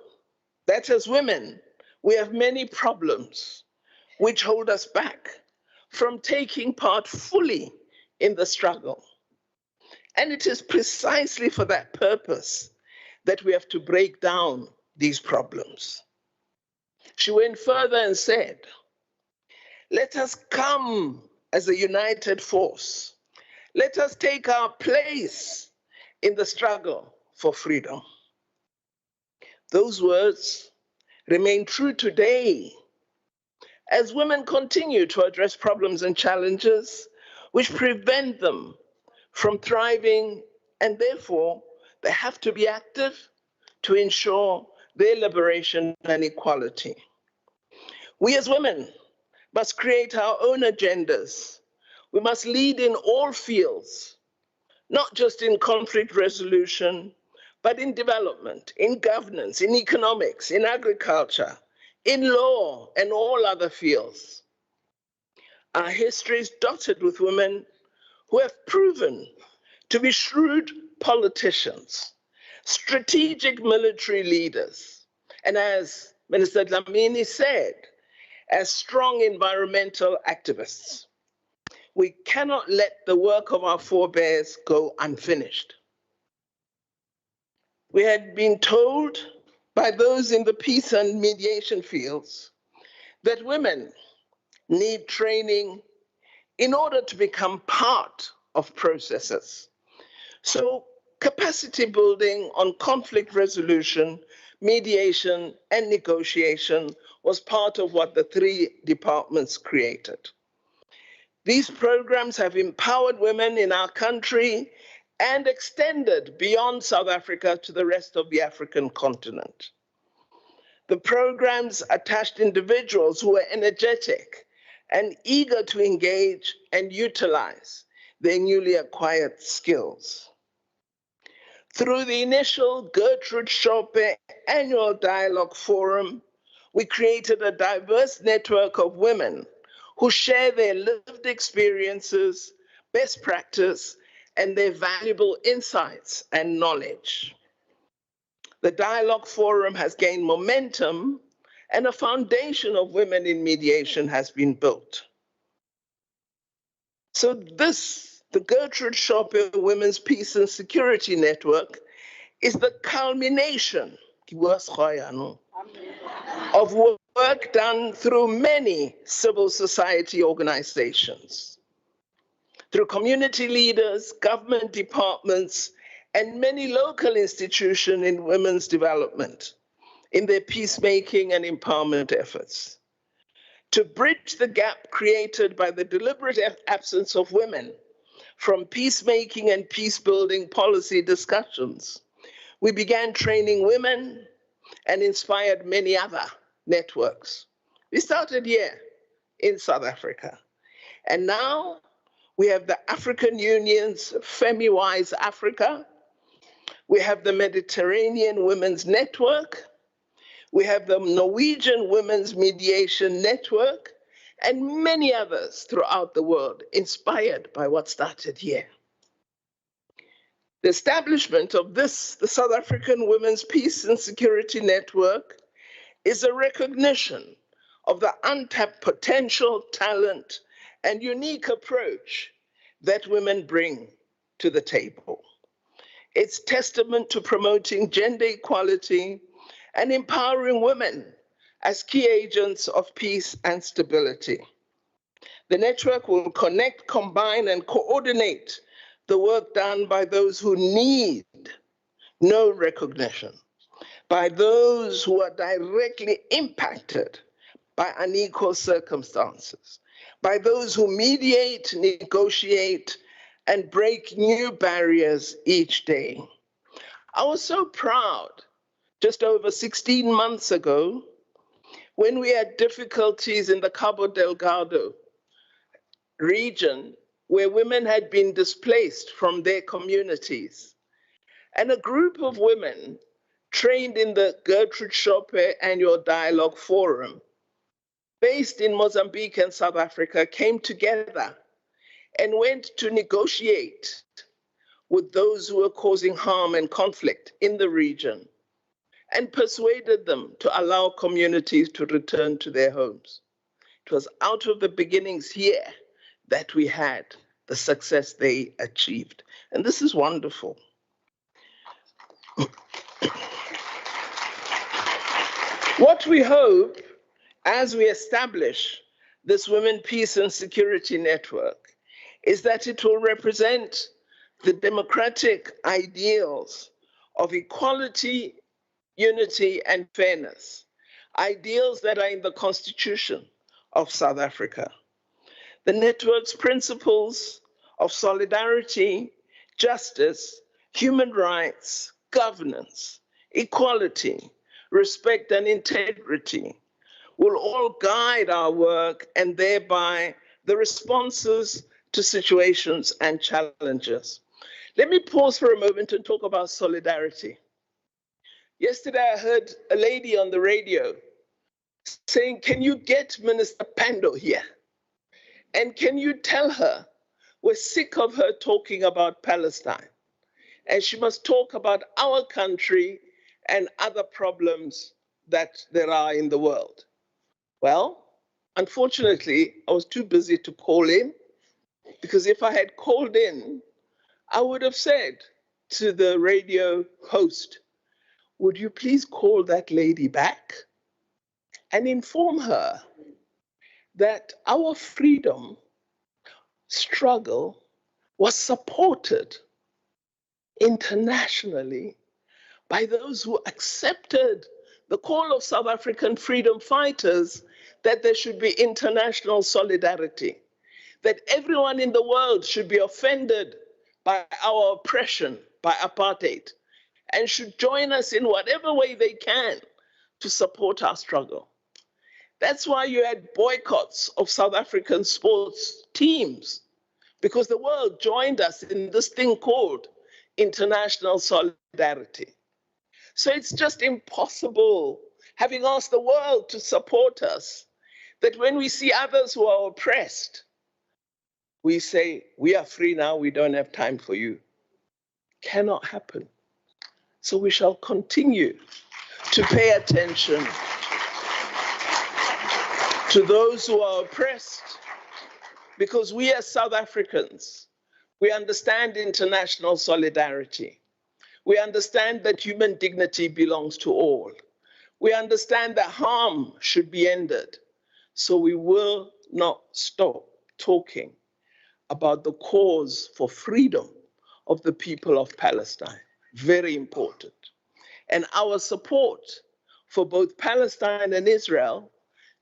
that as women, we have many problems which hold us back from taking part fully in the struggle. And it is precisely for that purpose that we have to break down these problems." She went further and said, "Let us come as a united force. Let us take our place in the struggle for freedom." Those words remain true today as women continue to address problems and challenges which prevent them from thriving, and therefore they have to be active to ensure their liberation and equality. We as women must create our own agendas. We must lead in all fields, not just in conflict resolution, but in development, in governance, in economics, in agriculture, in law, and all other fields. Our history is dotted with women who have proven to be shrewd politicians, strategic military leaders, and as Minister Dlamini said, as strong environmental activists. we cannot let the work of our forebears go unfinished. We had been told by those in the peace and mediation fields that women need training in order to become part of processes. So capacity building on conflict resolution, mediation, and negotiation was part of what the 3 departments created. These programs have empowered women in our country and extended beyond South Africa to the rest of the African continent. The programs attached individuals who were energetic and eager to engage and utilize their newly acquired skills. Through the initial Gertrude Shope annual dialogue forum, we created a diverse network of women who share their lived experiences, best practice, and their valuable insights and knowledge. The dialogue forum has gained momentum, and a foundation of women in mediation has been built. So the Gertrude Shope Women's Peace and Security Network is the culmination of work done through many civil society organizations, through community leaders, government departments, and many local institutions in women's development, in their peacemaking and empowerment efforts. To bridge the gap created by the deliberate absence of women from peacemaking and peace-building policy discussions, we began training women and inspired many other networks. We started here in South Africa. And now we have the African Union's FemiWise Africa. We have the Mediterranean Women's Network. We have the Norwegian Women's Mediation Network, and many others throughout the world, inspired by what started here. The establishment of this, the South African Women's Peace and Security Network, is a recognition of the untapped potential, talent, and unique approach that women bring to the table. It's testament to promoting gender equality and empowering women as key agents of peace and stability. The network will connect, combine, and coordinate the work done by those who need no recognition, by those who are directly impacted by unequal circumstances, by those who mediate, negotiate, and break new barriers each day. I was so proud just over 16 months ago when we had difficulties in the Cabo Delgado region where women had been displaced from their communities. And a group of women trained in the Gertrude Shope Annual Dialogue Forum, based in Mozambique and South Africa, came together and went to negotiate with those who were causing harm and conflict in the region and persuaded them to allow communities to return to their homes. It was out of the beginnings here that we had the success they achieved. And this is wonderful. What we hope as we establish this Women, Peace and Security Network is that it will represent the democratic ideals of equality, unity, and fairness, ideals that are in the Constitution of South Africa. The network's principles of solidarity, justice, human rights, governance, equality, respect, and integrity will all guide our work and thereby the responses to situations and challenges. Let me pause for a moment and talk about solidarity. Yesterday, I heard a lady on the radio saying, can you get Minister Pando here? And can you tell her we're sick of her talking about Palestine? And she must talk about our country and other problems that there are in the world. Well, unfortunately, I was too busy to call in. Because if I had called in, I would have said to the radio host, would you please call that lady back and inform her that our freedom struggle was supported internationally by those who accepted the call of South African freedom fighters that there should be international solidarity, that everyone in the world should be offended by our oppression, by apartheid, and should join us in whatever way they can to support our struggle. That's why you had boycotts of South African sports teams, because the world joined us in this thing called international solidarity. So it's just impossible, having asked the world to support us, that when we see others who are oppressed, we say, we are free now, we don't have time for you. Cannot happen. So we shall continue to pay attention to those who are oppressed, because we as South Africans, we understand international solidarity. We understand that human dignity belongs to all. We understand that harm should be ended. So we will not stop talking about the cause for freedom of the people of Palestine. Very important. And our support for both Palestine and Israel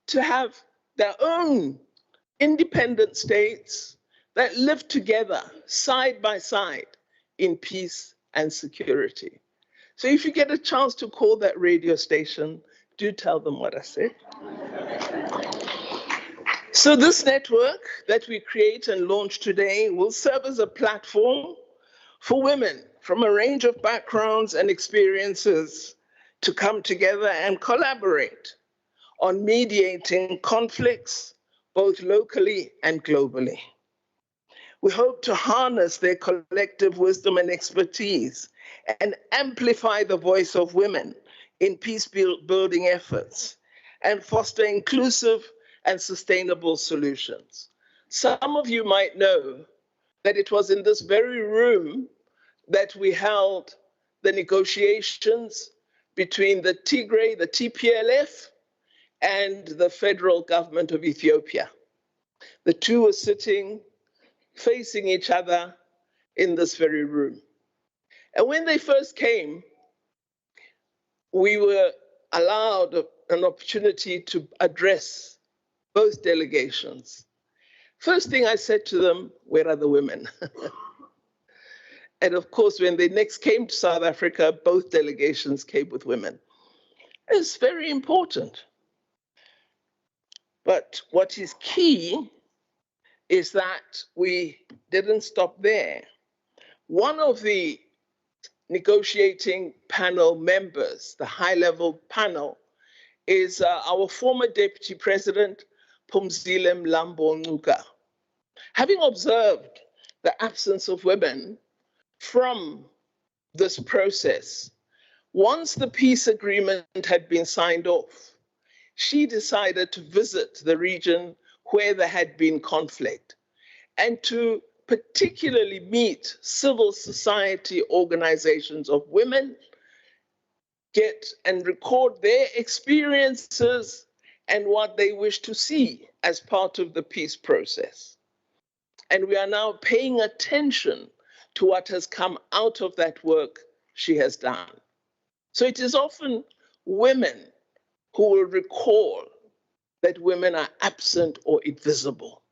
to have their own independent states that live together side by side in peace and security. So if you get a chance to call that radio station, do tell them what I said. So this network that we create and launch today will serve as a platform for women from a range of backgrounds and experiences to come together and collaborate on mediating conflicts, both locally and globally. We hope to harness their collective wisdom and expertise and amplify the voice of women in peace-building efforts and foster inclusive and sustainable solutions. Some of you might know that it was in this very room that we held the negotiations between the Tigray, the TPLF, and the federal government of Ethiopia. The two were sitting facing each other in this very room. And when they first came, we were allowed an opportunity to address both delegations. First thing I said to them, where are the women? And of course, when they next came to South Africa, both delegations came with women. It's very important. But what is key is that we didn't stop there. One of the negotiating panel members, the high-level panel, is our former Deputy President, Phumzile Mlambo-Ngcuka. Having observed the absence of women from this process, once the peace agreement had been signed off, she decided to visit the region where there had been conflict and to particularly meet civil society organizations of women, get and record their experiences and what they wish to see as part of the peace process. And we are now paying attention to what has come out of that work she has done. So it is often women who will recall that women are absent or invisible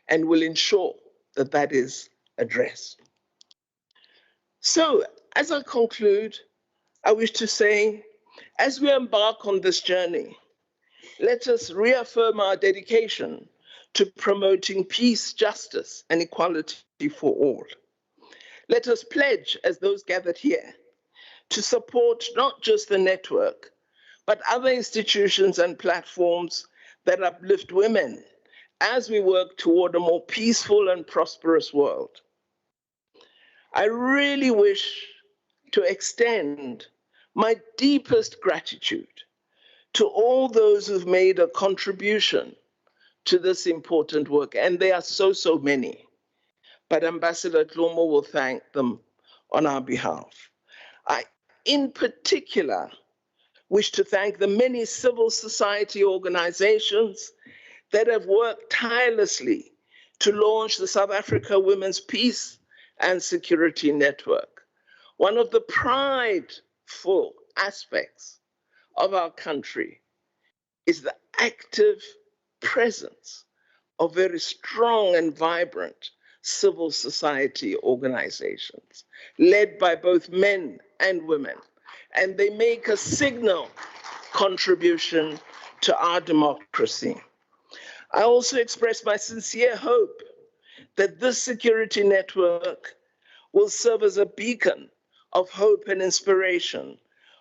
and will ensure that that is addressed. So as I conclude, I wish to say, as we embark on this journey, let us reaffirm our dedication to promoting peace, justice, and equality for all. Let us pledge, as those gathered here, to support not just the network, but other institutions and platforms that uplift women as we work toward a more peaceful and prosperous world. I really wish to extend my deepest gratitude to all those who've made a contribution to this important work, and there are so many. but Ambassador Dlomo will thank them on our behalf. I, in particular, wish to thank the many civil society organizations that have worked tirelessly to launch the South Africa Women's Peace and Security Network. One of the prideful aspects of our country is the active presence of very strong and vibrant civil society organizations, led by both men and women, and they make a signal contribution to our democracy. I also express my sincere hope that this security network will serve as a beacon of hope and inspiration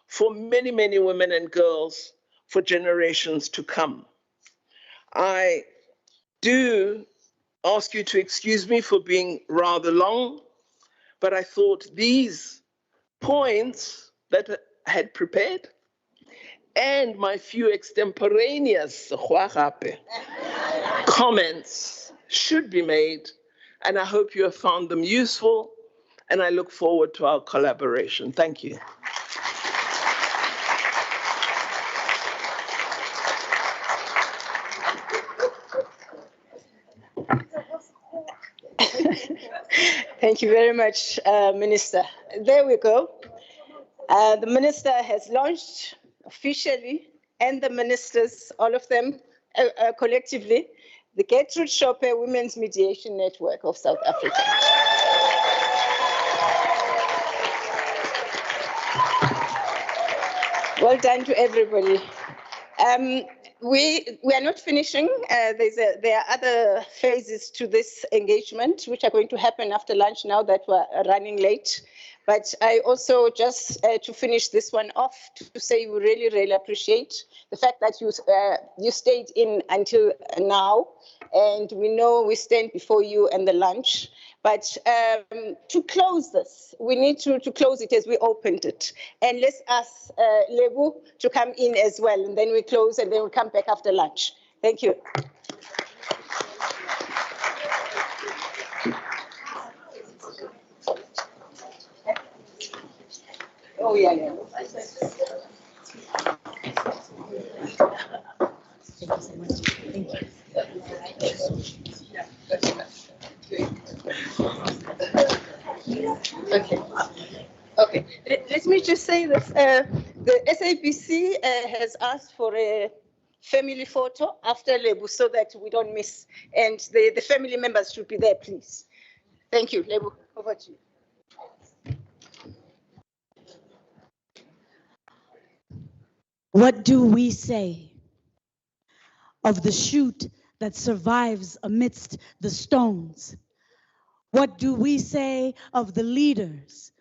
for many, many women and girls for generations to come. I do ask you to excuse me for being rather long, but I thought these points that I had prepared and my few extemporaneous comments should be made, and I hope you have found them useful, and I look forward to our collaboration. Thank you. Thank you very much, Minister. There we go. The Minister has launched officially, and the ministers, all of them collectively, the Gertrude Shope Women's Mediation Network of South Africa. Well done to everybody. We are not finishing. There are other phases to this engagement, which are going to happen after lunch now that we're running late. But I also just to finish this one off to say we really, really appreciate the fact that you stayed in until now, and we know we stand before you and the lunch. But to close this, we need to close it as we opened it. And let's ask Lebu to come in as well, and then we close, and then we'll come back after lunch. Thank you. Oh, yeah, yeah. Thank you so much. Thank you. Okay. Okay. Let me just say that the SABC has asked for a family photo after Lebu so that we don't miss, and the family members should be there, please. Thank you. Lebu, over to you. What do we say of the shoot that survives amidst the stones? What do we say of the leaders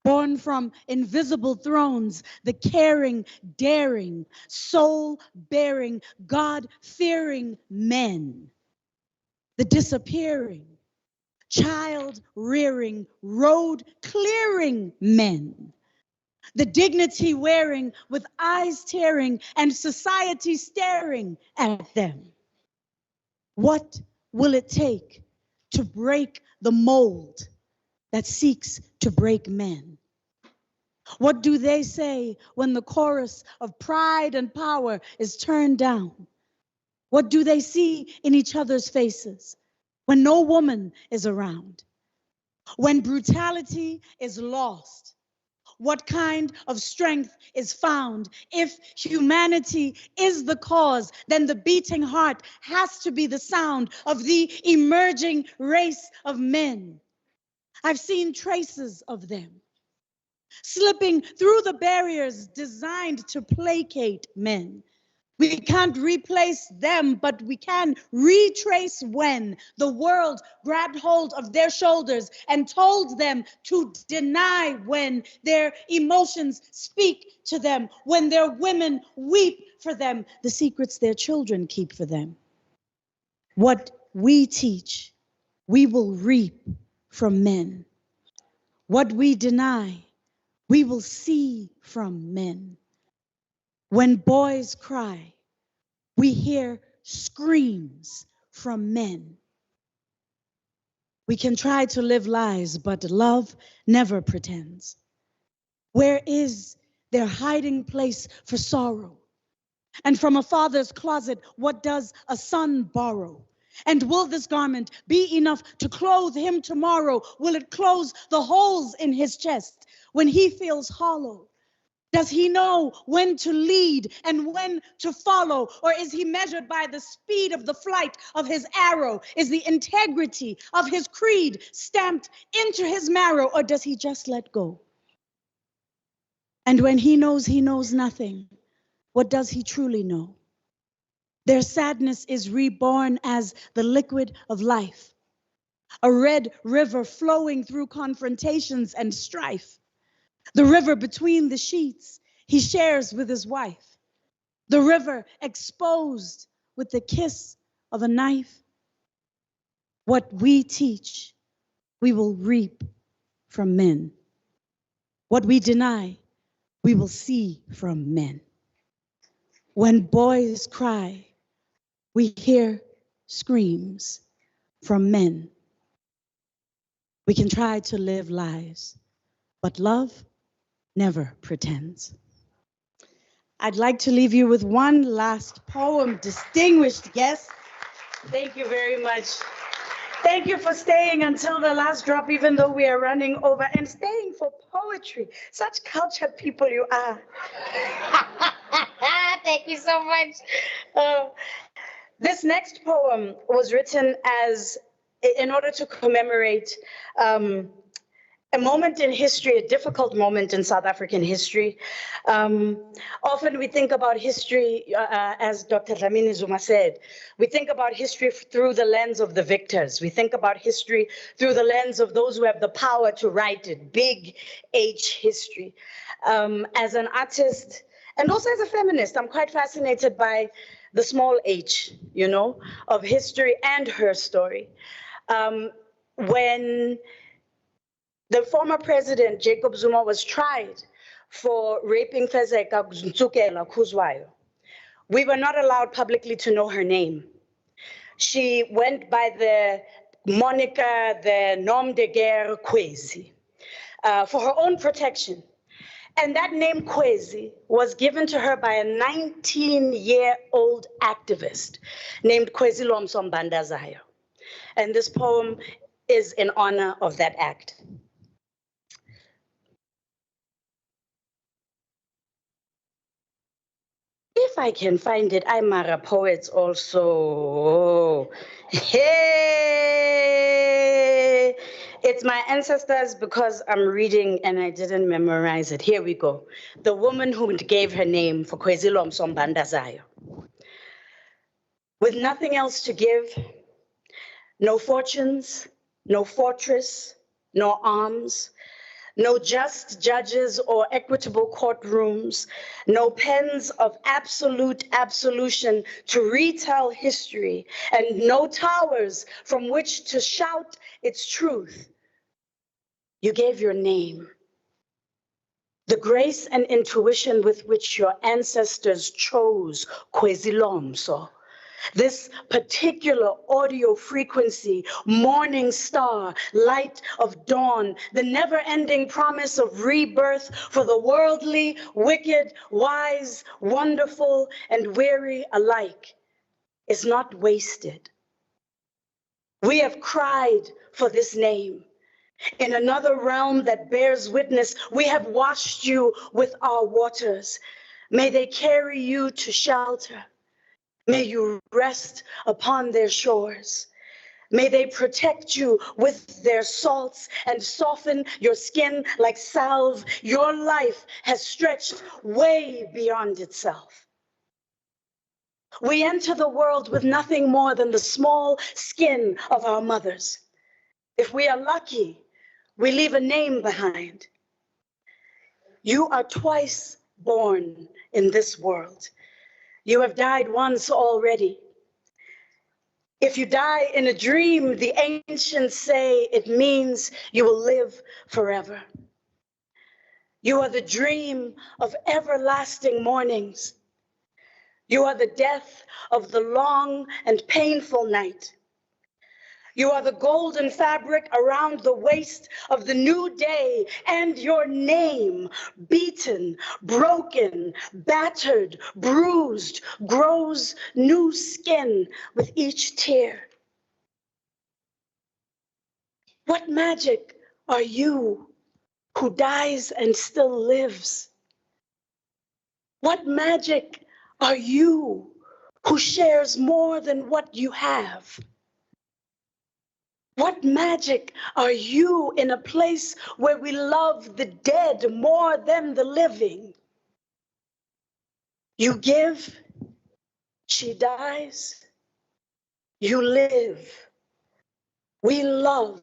born from invisible thrones, the caring, daring, soul-bearing, God-fearing men, the disappearing, child-rearing, road-clearing men, the dignity wearing with eyes tearing and society staring at them? What will it take to break the mold that seeks to break men? What do they say when the chorus of pride and power is turned down? What do they see in each other's faces when no woman is around? When brutality is lost? What kind of strength is found? If humanity is the cause, then the beating heart has to be the sound of the emerging race of men. I've seen traces of them slipping through the barriers designed to placate men. We can't replace them, but we can retrace when the world grabbed hold of their shoulders and told them to deny, when their emotions speak to them, when their women weep for them, the secrets their children keep for them. What we teach, we will reap from men. What we deny, we will see from men. When boys cry, we hear screams from men. We can try to live lies, but love never pretends. Where is their hiding place for sorrow? And from a father's closet, what does a son borrow? And will this garment be enough to clothe him tomorrow? Will it close the holes in his chest when he feels hollow? Does he know when to lead and when to follow? Or is he measured by the speed of the flight of his arrow? Is the integrity of his creed stamped into his marrow? Or does he just let go? And when he knows nothing, what does he truly know? Their sadness is reborn as the liquid of life, a red river flowing through confrontations and strife. The river between the sheets he shares with his wife. The river exposed with the kiss of a knife. What we teach, we will reap from men. What we deny, we will see from men. When boys cry, we hear screams from men. We can try to live lies, but love never pretends. I'd like to leave you with one last poem, distinguished guest. Thank you very much. Thank you for staying until the last drop, even though we are running over, and staying for poetry. Such cultured people you are. Thank you so much. This next poem was written in order to commemorate a moment in history, a difficult moment in South African history. Often we think about history, as Dr. Dlamini Zuma said, we think about history through the lens of the victors. We think about history through the lens of those who have the power to write it, big H history. As an artist, and also as a feminist, I'm quite fascinated by the small h, of history and her story. When the former president, Jacob Zuma, was tried for raping Fezeka Ntsukela Khuzwayo, we were not allowed publicly to know her name. She went by the moniker, the nom de guerre Kwezi, for her own protection. And that name Kwezi was given to her by a 19-year-old activist named Kwezilomso Mbandazayo. And this poem is in honor of that act. If I can find it, I'm a poet also. Hey! It's my ancestors because I'm reading and I didn't memorize it. Here we go. The woman who gave her name for Kwezilomso Mbandazayo. With nothing else to give, no fortunes, no fortress, no arms, no just judges or equitable courtrooms, no pens of absolute absolution to retell history, and no towers from which to shout its truth. You gave your name, the grace and intuition with which your ancestors chose Kwezilomso. This particular audio frequency, morning star, light of dawn, the never-ending promise of rebirth for the worldly, wicked, wise, wonderful, and weary alike, is not wasted. We have cried for this name. In another realm that bears witness, we have washed you with our waters. May they carry you to shelter. May you rest upon their shores. May they protect you with their salts and soften your skin like salve. Your life has stretched way beyond itself. We enter the world with nothing more than the small skin of our mothers. If we are lucky, we leave a name behind. You are twice born in this world. You have died once already. If you die in a dream, the ancients say it means you will live forever. You are the dream of everlasting mornings. You are the death of the long and painful night. You are the golden fabric around the waist of the new day, and your name, beaten, broken, battered, bruised, grows new skin with each tear. What magic are you who dies and still lives? What magic are you who shares more than what you have? What magic are you in a place where we love the dead more than the living? You give, she dies, you live. We love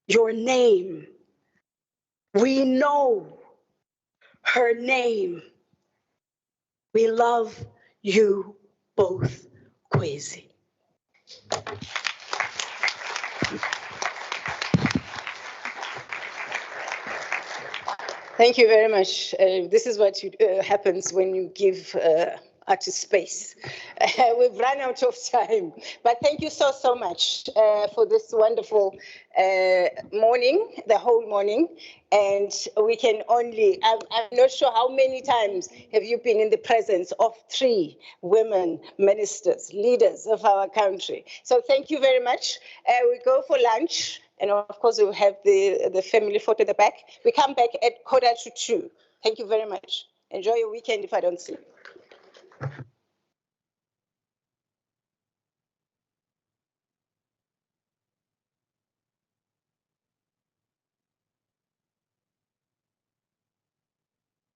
your name. We know her name. We love you both, Kwezi. Thank you very much. This is what happens when you give artist space. We've run out of time, but thank you so, so much for this wonderful morning, the whole morning. And we can only, I'm not sure how many times have you been in the presence of 3 women ministers, leaders of our country. So thank you very much. We go for lunch. And of course, we'll have the family photo at the back. We come back at 1:45. Thank you very much. Enjoy your weekend if I don't see you.